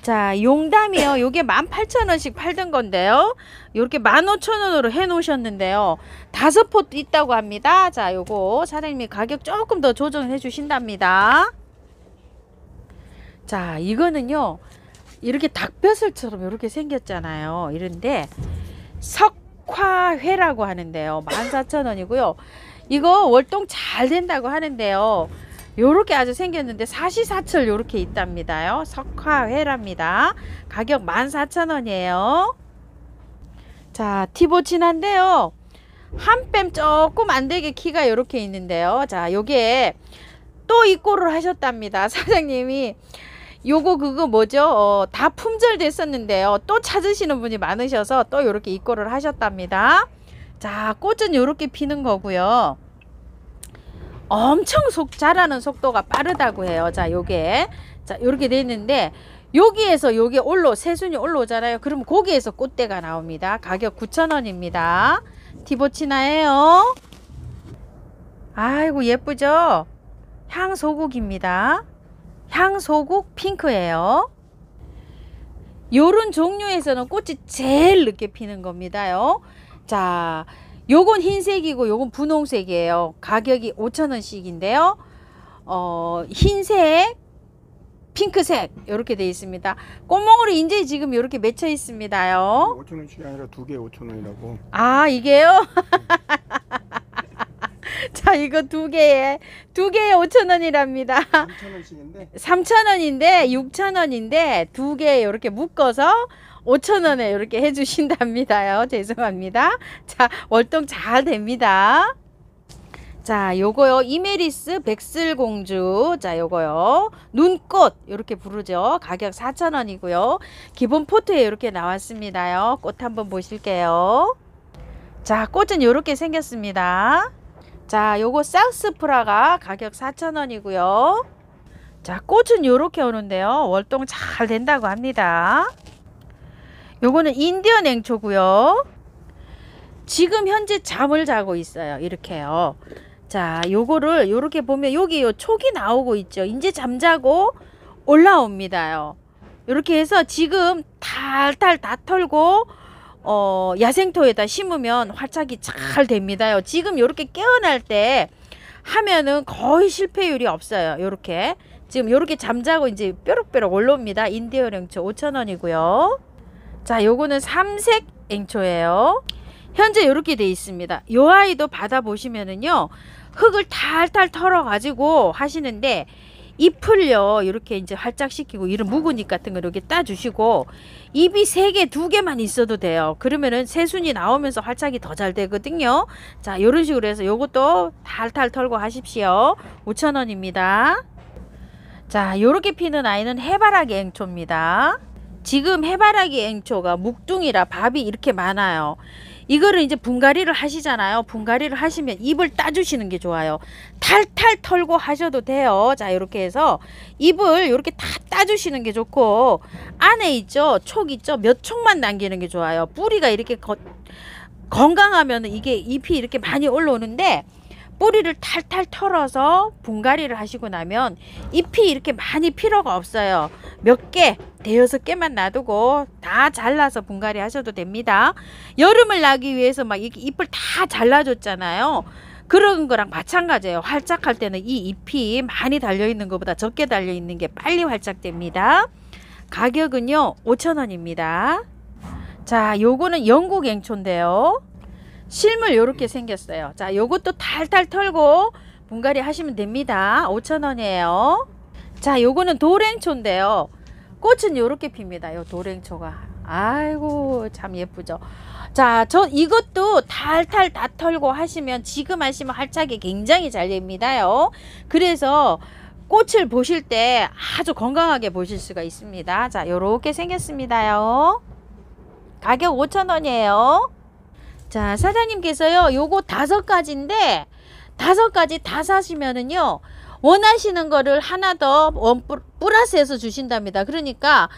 자, 용담이요. 요게 18,000원씩 팔던 건데요, 요렇게 15,000원으로 해 놓으셨는데요, 5포트 있다고 합니다. 자, 요거 사장님이 가격 조금 더 조정해 주신답니다. 자, 이거는요 이렇게 닭벼슬처럼 이렇게 생겼잖아요. 이런데 석화회라고 하는데요, 14,000원이고요 이거 월동 잘 된다고 하는데요, 요렇게 아주 생겼는데 사시사철 요렇게 있답니다요. 석화회랍니다. 가격 14,000원이에요. 자, 티보친한데요, 한 뺨 조금 안되게 키가 요렇게 있는데요, 자, 요게 또 입고를 하셨답니다. 사장님이 요거 그거 뭐죠, 다 품절 됐었는데요, 또 찾으시는 분이 많으셔서 또 요렇게 입고를 하셨답니다. 자, 꽃은 요렇게 피는 거고요, 엄청 자라는 속도가 빠르다고 해요. 자, 요게 자 요렇게 돼 있는데 여기에서 요게 새순이 올라오잖아요. 그럼 거기에서 꽃대가 나옵니다. 가격 9,000원입니다. 티보치나예요. 아이고 예쁘죠? 향소국입니다. 향소국 핑크예요. 요런 종류에서는 꽃이 제일 늦게 피는 겁니다요. 자, 요건 흰색이고 요건 분홍색이에요. 가격이 5,000원씩인데요. 흰색, 핑크색 이렇게 되어 있습니다. 꽃몽울이 이제 지금 이렇게 맺혀 있습니다요. 5,000원씩이 아니라 두 개에 5,000원이라고. 아, 이게요? 자, 이거 두 개에 5,000원이랍니다. 3,000원씩인데 3,000원인데 6,000원인데 두 개 이렇게 묶어서 5,000원에 이렇게 해주신답니다요. 죄송합니다. 자, 월동 잘 됩니다. 자, 요거요 이메리스 백슬공주. 자, 요거요 눈꽃 이렇게 부르죠. 가격 4,000원이고요 기본 포트에 이렇게 나왔습니다요. 꽃 한번 보실게요. 자, 꽃은 이렇게 생겼습니다. 자, 요거 싹스프라가 가격 4,000원이고요 자, 꽃은 요렇게 오는데요, 월동 잘 된다고 합니다. 요거는 인디언 앵초고요 지금 현재 잠을 자고 있어요. 이렇게요. 자, 요거를 요렇게 보면 여기 요 촉이 나오고 있죠. 이제 잠자고 올라옵니다요. 요렇게 해서 지금 탈탈 다 털고 야생토에다 심으면 활착이 잘 됩니다요. 지금 요렇게 깨어날 때 하면은 거의 실패율이 없어요. 요렇게 지금 요렇게 잠자고 이제 뾰록뾰록 올라옵니다. 인디언 앵초 5,000원이고요 자, 요거는 삼색 앵초예요. 현재 이렇게 돼 있습니다. 요 아이도 받아보시면은요, 흙을 탈탈 털어 가지고 하시는데 잎을요 이렇게 이제 활짝시키고 이런 묵은 잎 같은 거 이렇게 따주시고 잎이 3개 2개만 있어도 돼요. 그러면은 새순이 나오면서 활착이 더 잘 되거든요. 자, 요런 식으로 해서 요것도 탈탈 털고 하십시오. 5,000원입니다. 자, 요렇게 피는 아이는 해바라기 앵초입니다. 지금 해바라기 앵초가 묵둥이라 밥이 이렇게 많아요. 이거를 이제 분갈이를 하시잖아요. 분갈이를 하시면 잎을 따주시는 게 좋아요. 탈탈 털고 하셔도 돼요. 자, 이렇게 해서 잎을 이렇게 다 따주시는 게 좋고, 안에 있죠, 촉 있죠, 몇 촉만 남기는 게 좋아요. 뿌리가 이렇게 건강하면 이게 잎이 이렇게 많이 올라오는데 뿌리를 탈탈 털어서 분갈이를 하시고 나면 잎이 이렇게 많이 필요가 없어요. 몇 개, 대여섯 개만 놔두고 다 잘라서 분갈이 하셔도 됩니다. 여름을 나기 위해서 막 이렇게 잎을 다 잘라줬잖아요. 그런 거랑 마찬가지예요. 활짝할 때는 이 잎이 많이 달려있는 것보다 적게 달려있는 게 빨리 활짝됩니다. 가격은요 5,000원입니다. 자, 요거는 영국 앵초인데요. 실물 요렇게 생겼어요. 자, 요것도 탈탈 털고 분갈이 하시면 됩니다. 5,000원이에요. 자, 요거는 돌앵초인데요. 꽃은 요렇게 핍니다. 요 돌앵초가. 아이고 참 예쁘죠. 자, 이것도 탈탈 다 털고 하시면 지금 하시면 활짝이 굉장히 잘 됩니다요. 그래서 꽃을 보실 때 아주 건강하게 보실 수가 있습니다. 자, 요렇게 생겼습니다요. 가격 5,000원이에요. 자, 사장님께서요 요거 5가지인데 5가지 다 사시면은요 원하시는 거를 하나 더 플러스해서 주신답니다. 그러니까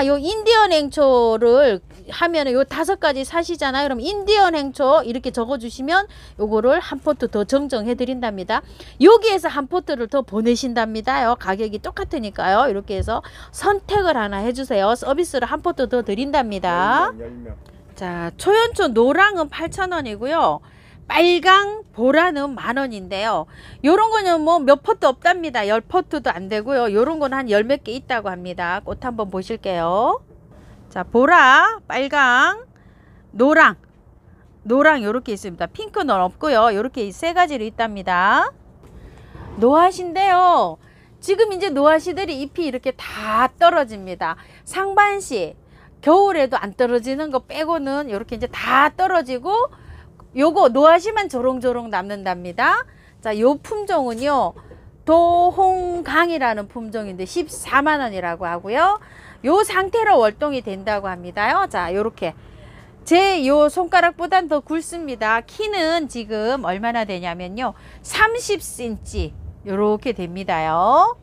요 인디언 행초를 하면은 요 5가지 사시잖아요. 그럼 인디언 행초 이렇게 적어 주시면 요거를 한 포트 더 정정해 드린답니다. 여기에서 한 포트를 더 보내신답니다요. 가격이 똑같으니까요. 이렇게 해서 선택을 하나 해 주세요. 서비스를 한 포트 더 드린답니다. 10명. 자, 초연초 노랑은 8,000원이고요. 빨강, 보라는 만원인데요. 요런 거는 뭐 몇 포트 없답니다. 10포트도 안 되고요. 요런 건 한 10몇 개 있다고 합니다. 꽃 한번 보실게요. 자, 보라, 빨강, 노랑 요렇게 있습니다. 핑크는 없고요. 요렇게 3가지로 있답니다. 노화시인데요. 지금 이제 노화시들이 잎이 이렇게 다 떨어집니다. 상반시 겨울에도 안 떨어지는 거 빼고는 이렇게 이제 다 떨어지고 요거 노화시만 조롱조롱 남는답니다. 자, 요 품종은요 도홍강이라는 품종인데 14만원이라고 하고요. 요 상태로 월동이 된다고 합니다요. 자, 요렇게 제 요 손가락보단 더 굵습니다. 키는 지금 얼마나 되냐면요 30cm 요렇게 됩니다요.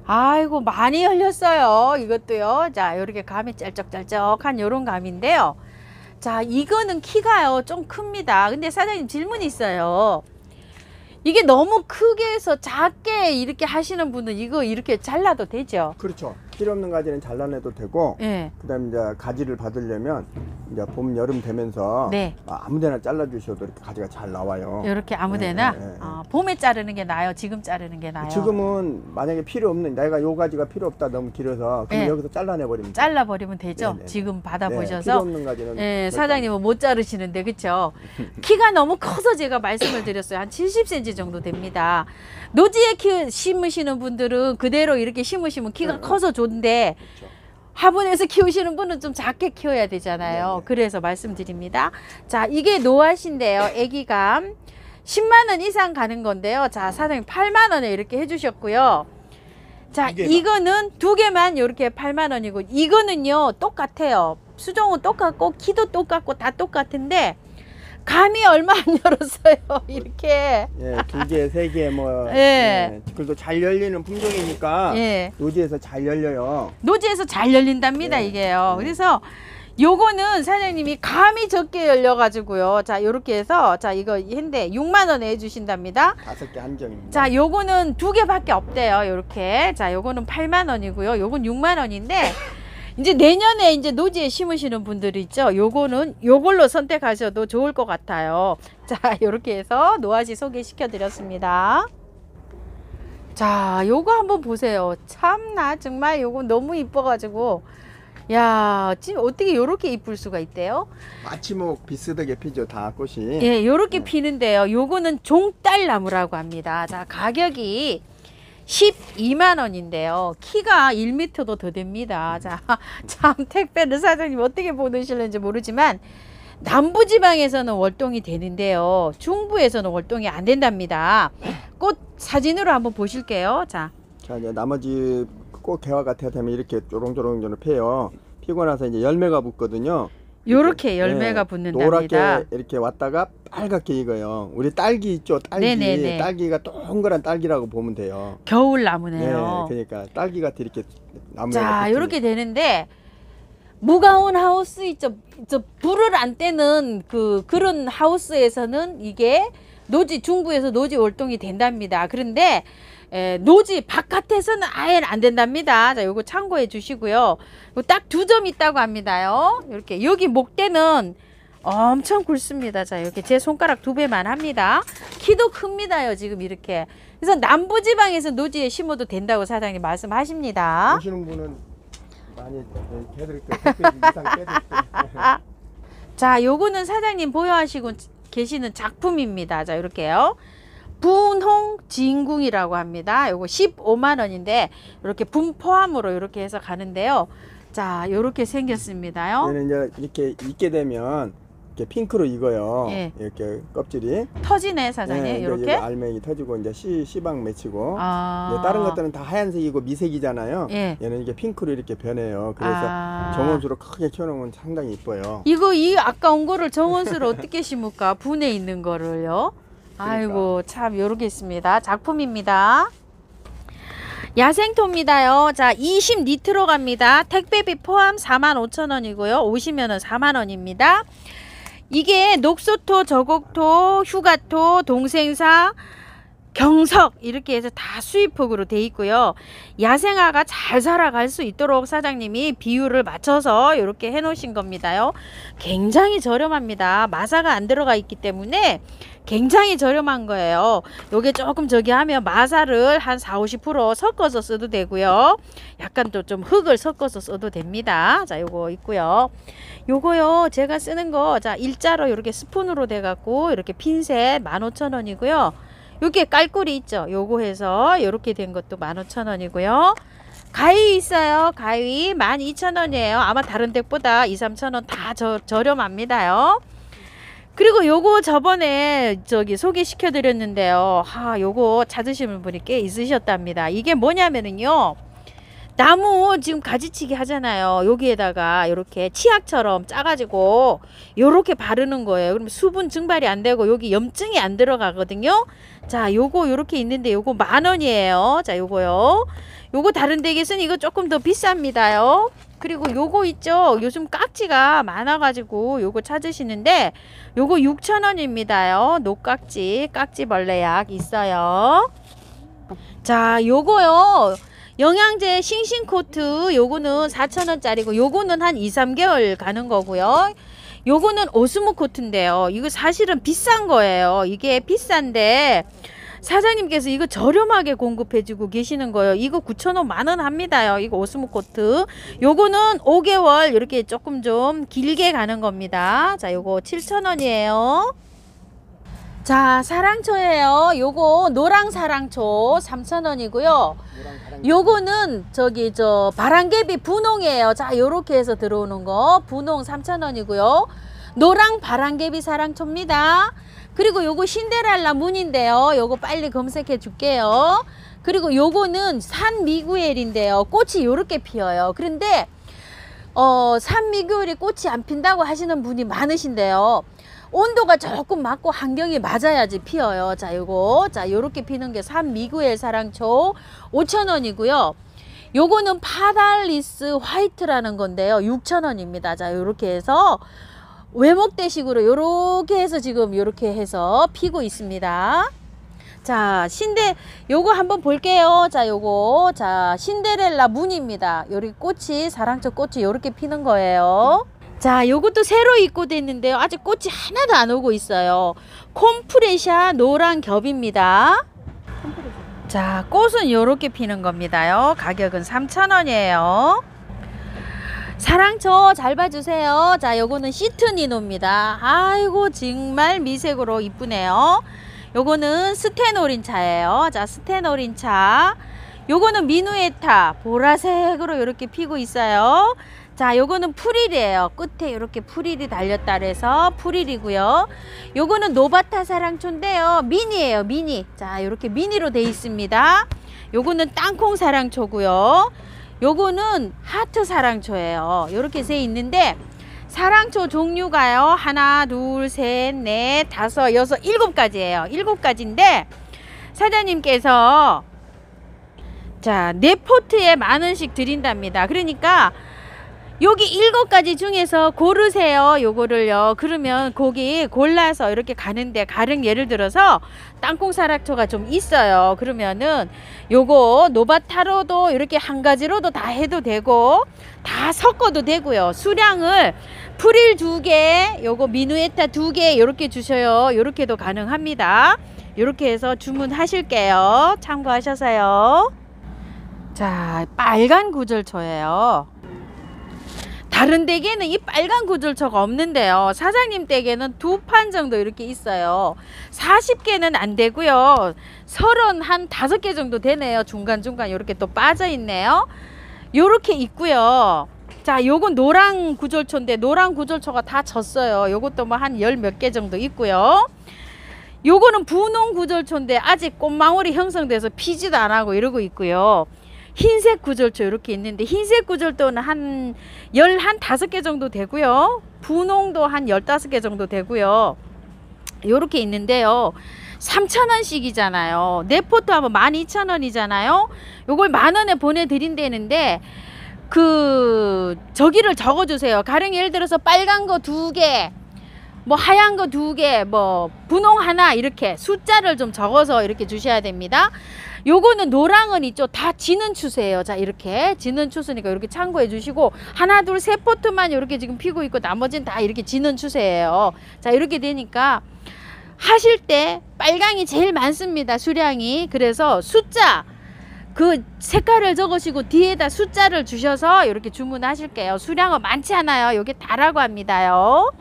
아이고 많이 열렸어요. 이것도요. 자, 요렇게 감이 짤쩍짤쩍한 요런 감인데요. 자, 이거는 키가요 좀 큽니다. 근데 사장님 질문이 있어요. 이게 너무 크게 해서 작게 이렇게 하시는 분은 이거 이렇게 잘라도 되죠? 그렇죠. 필요 없는 가지는 잘라내도 되고, 네. 그다음에 이제 가지를 받으려면 이제 봄 여름 되면서 네. 아무데나 잘라주셔도 이렇게 가지가 잘 나와요. 이렇게 아무데나? 네. 봄에 자르는 게 나아요? 지금 자르는 게 나아요? 지금은 만약에 필요 없는, 내가 요 가지가 필요 없다 너무 길어서 그럼 네. 여기서 잘라내버리면 돼요. 잘라버리면 되죠? 네네. 지금 필요 받아보셔서. 없는 가지는 네, 사장님은 못 자르시는데 그쵸? 키가 너무 커서 제가 말씀을 드렸어요. 한 70cm 정도 됩니다. 노지에 심으시는 분들은 그대로 이렇게 심으시면 키가 네. 커서 좋은데 그렇죠. 화분에서 키우시는 분은 좀 작게 키워야 되잖아요. 네네. 그래서 말씀드립니다. 자, 이게 노화시인데요. 애기감 10만원 이상 가는 건데요. 자, 사장님 8만원에 이렇게 해주셨고요. 자, 2개만. 이거는 2개만 이렇게 8만원이고 이거는요 똑같아요. 수종은 똑같고 키도 똑같고 다 똑같은데 감이 얼마 안 열었어요. 이렇게. 예, 2개, 3개 뭐. 예. 그래도 잘 열리는 품종이니까 예. 노지에서 잘 열려요. 노지에서 잘 열린답니다. 네. 이게요. 네. 그래서 요거는 사장님이 감이 적게 열려 가지고요. 자, 요렇게 해서 자, 이거 했는데 6만원에 해 주신답니다. 5개 한정입니다. 자, 요거는 2개밖에 없대요. 요렇게. 자, 요거는 8만원이고요. 요건 6만원인데 이제 내년에 이제 노지에 심으시는 분들 있죠. 요거는 요걸로 선택하셔도 좋을 것 같아요. 자, 요렇게 해서 노화시 소개시켜 드렸습니다. 자, 요거 한번 보세요. 참나 정말 요거 너무 이뻐 가지고 야, 지금 어떻게 요렇게 이쁠 수가 있대요? 마치목 비스듬하게 피죠, 다 꽃이. 예, 요렇게 피는데요. 요거는 종딸나무라고 합니다. 자, 가격이 12만원인데요. 키가 1m도 더 됩니다. 자, 참 택배를 사장님 어떻게 보내실는지 모르지만 남부지방에서는 월동이 되는데요. 중부에서는 월동이 안 된답니다. 꽃 사진으로 한번 보실게요. 자, 이제 나머지 꽃 개화가 되면 이렇게 쪼롱쪼롱 펴요. 피고 나서 이제 열매가 붙거든요. 요렇게 열매가 붙는답니다. 노랗게 이렇게 왔다가 빨갛게 익어요. 우리 딸기 있죠? 딸기. 네네네. 딸기가 동그란 딸기라고 보면 돼요. 겨울 나무네요. 네, 그러니까 딸기 같이 이렇게 나무에 자, 요렇게 되는데 무가온 하우스 있죠. 저 불을 안 떼는 그런 하우스에서는 이게 노지 중부에서 노지 월동이 된답니다. 그런데 노지 바깥에서는 아예 안 된답니다. 자, 요거 참고해 주시고요. 딱 두 점 있다고 합니다요. 이렇게 여기 목대는 엄청 굵습니다. 자, 이렇게 제 손가락 2배만 합니다. 키도 큽니다요. 지금 이렇게. 그래서 남부지방에서 노지에 심어도 된다고 사장님 말씀하십니다. 오시는 분은 많이 해드릴게요. 이상 빼드릴게요. 자, 요거는 사장님 보유하시고 계시는 작품입니다. 자, 이렇게요. 분홍 진궁이라고 합니다. 요거 15만 원인데 이렇게 분포함으로 이렇게 해서 가는데요. 자, 요렇게 생겼습니다요. 얘는 이제 이렇게 익게 되면 이렇게 핑크로 익어요. 예. 이렇게 껍질이 터지네, 사장님. 네, 이렇게. 알맹이 터지고 이제 씨방 맺히고. 아. 이제 다른 것들은 다 하얀색이고 미색이잖아요. 예. 얘는 이게 핑크로 이렇게 변해요. 그래서 아. 정원수로 크게 키워놓으면 상당히 이뻐요. 이 아까운 거를 정원수를 어떻게 심을까? 분에 있는 거를요. 아이고, 참 요렇게 있습니다. 작품입니다. 야생토입니다요. 자, 20 니트로 갑니다. 택배비 포함 45,000원이고요. 오시면은 4만 원입니다. 이게 녹소토, 저곡토, 휴가토, 동생사, 경석 이렇게 해서 다 수입폭으로 돼 있고요. 야생화가 잘 살아갈 수 있도록 사장님이 비율을 맞춰서 이렇게 해 놓으신 겁니다요. 굉장히 저렴합니다. 마사가 안 들어가 있기 때문에 굉장히 저렴한 거예요. 요게 조금 저기 하면 마사를 한 40-50% 섞어서 써도 되고요. 약간 또 좀 흙을 섞어서 써도 됩니다. 자, 요거 있고요. 요거요, 제가 쓰는 거, 자, 일자로 이렇게 스푼으로 돼 갖고 이렇게 핀셋 15,000원이고요. 요게 깔꿀이 있죠. 요거 해서 이렇게 된 것도 15,000원이고요. 가위 있어요. 가위 12,000원이에요. 아마 다른 덱보다 2-3,000원 다 저렴합니다요. 그리고 요거 저번에 저기 소개시켜 드렸는데요. 요거 찾으시는 분이 꽤 있으셨답니다. 이게 뭐냐면은요, 나무 지금 가지치기 하잖아요. 여기에다가 이렇게 치약처럼 짜가지고 요렇게 바르는 거예요. 그러면 수분 증발이 안 되고 여기 염증이 안 들어가거든요. 자, 요거 요렇게 있는데 요거 10,000원이에요. 자, 요거요. 요거 다른 댁에서는 이거 조금 더 비쌉니다요. 그리고 요거 있죠. 요즘 깍지가 많아가지고 요거 찾으시는데 요거 6,000원입니다요. 녹깍지, 깍지벌레약 있어요. 자, 요거요. 영양제 싱싱코트 요거는 4,000원짜리고 요거는 한 2-3개월 가는 거고요. 요거는 오스모 코트인데요. 이거 사실은 비싼 거예요. 이게 비싼데 사장님께서 이거 저렴하게 공급해주고 계시는 거예요. 이거 9,000원 10,000원 합니다요. 이거 오스모 코트. 요거는 5개월 이렇게 조금 좀 길게 가는 겁니다. 자, 요거 7,000원이에요. 자, 사랑초예요. 요거 노랑 사랑초 3,000원이고요. 요거는 저기 바람개비 분홍이에요. 자, 요렇게 해서 들어오는 거 분홍 3,000원이고요. 노랑 바람개비 사랑초입니다. 그리고 요거 신데렐라 문인데요. 요거 빨리 검색해 줄게요. 그리고 요거는 산미구엘인데요. 꽃이 요렇게 피어요. 그런데 산미구엘이 꽃이 안 핀다고 하시는 분이 많으신데요. 온도가 조금 맞고 환경이 맞아야지 피어요. 자, 요거 요렇게 피는 게 산미구엘 사랑초 5,000원이고요. 요거는 파달리스 화이트라는 건데요. 6,000원입니다. 자, 요렇게 해서 외목대식으로 요렇게 해서 지금 요렇게 해서 피고 있습니다. 자, 요거 한번 볼게요. 자, 요거 신데렐라 문입니다. 요렇게 꽃이 사랑초 꽃이 요렇게 피는 거예요. 자, 요것도 새로 입고됐는데요. 아직 꽃이 하나도 안 오고 있어요. 콤프레샤 노란 겹입니다. 자, 꽃은 요렇게 피는 겁니다요. 가격은 3,000원이에요. 사랑초 잘 봐주세요. 자, 요거는 시트니노입니다. 아이고, 정말 미색으로 이쁘네요. 요거는 스테노린 차예요. 자, 스테노린 차. 요거는 미누에타 보라색으로 이렇게 피고 있어요. 자, 요거는 프릴이에요. 끝에 이렇게 프릴이 달렸다 그래서 프릴이고요. 요거는 노바타 사랑초인데요. 미니예요, 미니. 자, 요렇게 미니로 돼 있습니다. 요거는 땅콩 사랑초고요. 요거는 하트 사랑초예요. 요렇게 돼 있는데 사랑초 종류가요. 하나, 둘, 셋, 넷, 다섯, 여섯, 7가지예요. 7가지인데 사장님께서 자, 4포트에 10,000원씩 드린답니다. 그러니까 여기 7가지 중에서 고르세요. 요거를요. 그러면 거기 골라서 이렇게 가는데, 가령 예를 들어서 땅콩사락초가 좀 있어요. 그러면은 요거 노바타로도 이렇게 한 가지로도 다 해도 되고 다 섞어도 되고요. 수량을 프릴 2개, 요거 미누에타 2개 이렇게 주셔요. 요렇게도 가능합니다. 이렇게 해서 주문하실게요. 참고하셔서요. 자, 빨간 구절초예요. 다른 댁에는 이 빨간 구절초가 없는데요. 사장님 댁에는 2판 정도 이렇게 있어요. 40개는 안 되고요. 35개 정도 되네요. 중간중간 이렇게 또 빠져 있네요. 요렇게 있고요. 자, 요건 노랑 구절초인데 노랑 구절초가 다 졌어요. 요것도 뭐 한 10 몇 개 정도 있고요. 요거는 분홍 구절초인데 아직 꽃망울이 형성돼서 피지도 안 하고 이러고 있고요. 흰색 구절초 이렇게 있는데 흰색 구절초는 한 15개 정도 되고요. 분홍도 한 15개 정도 되고요. 요렇게 있는데요. 3,000원씩이잖아요. 네 포트 하면 12,000원이잖아요. 요걸 10,000원에 보내드린다는데 저기를 적어주세요. 가령 예를 들어서 빨간 거 2개, 뭐 하얀 거 2개, 뭐 분홍 하나 이렇게 숫자를 좀 적어서 이렇게 주셔야 됩니다. 요거는 노랑은 있죠. 다 지는 추세예요. 자, 이렇게 지는 추세니까 이렇게 참고해 주시고 하나 둘 세 포트만 이렇게 지금 피고 있고 나머지는 다 이렇게 지는 추세예요. 자, 이렇게 되니까 하실 때 빨강이 제일 많습니다. 수량이. 그래서 숫자 그 색깔을 적으시고 뒤에다 숫자를 주셔서 이렇게 주문하실게요. 수량은 많지 않아요. 요게 다라고 합니다요.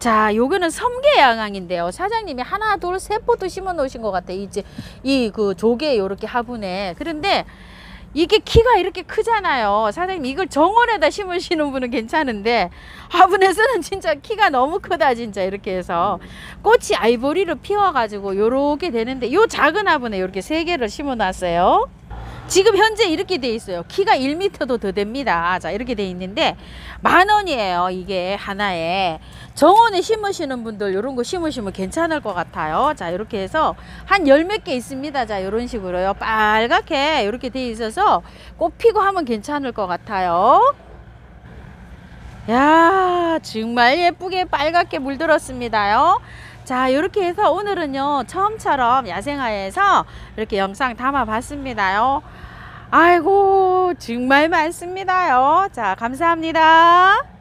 자, 요거는 섬계양황인데요. 사장님이 하나 둘 세 포트 심어 놓으신 것 같아요. 이제 그 조개 요렇게 화분에. 그런데 이게 키가 이렇게 크잖아요. 사장님 이걸 정원에다 심으시는 분은 괜찮은데 화분에서는 진짜 키가 너무 크다 진짜. 이렇게 해서 꽃이 아이보리로 피워 가지고 요렇게 되는데 요 작은 화분에 이렇게 3개를 심어 놨어요. 지금 현재 이렇게 돼 있어요. 키가 1m도 더 됩니다. 자, 이렇게 돼 있는데 10,000원이에요. 이게 하나에. 정원에 심으시는 분들 이런 거 심으시면 괜찮을 것 같아요. 자, 이렇게 해서 한 10 몇 개 있습니다. 자, 이런 식으로요. 빨갛게 이렇게 돼 있어서 꽃 피고 하면 괜찮을 것 같아요. 야, 정말 예쁘게 빨갛게 물들었습니다요. 자, 이렇게 해서 오늘은요 처음처럼 야생화에서 이렇게 영상 담아 봤습니다요. 아이고 정말 많습니다요. 자, 감사합니다.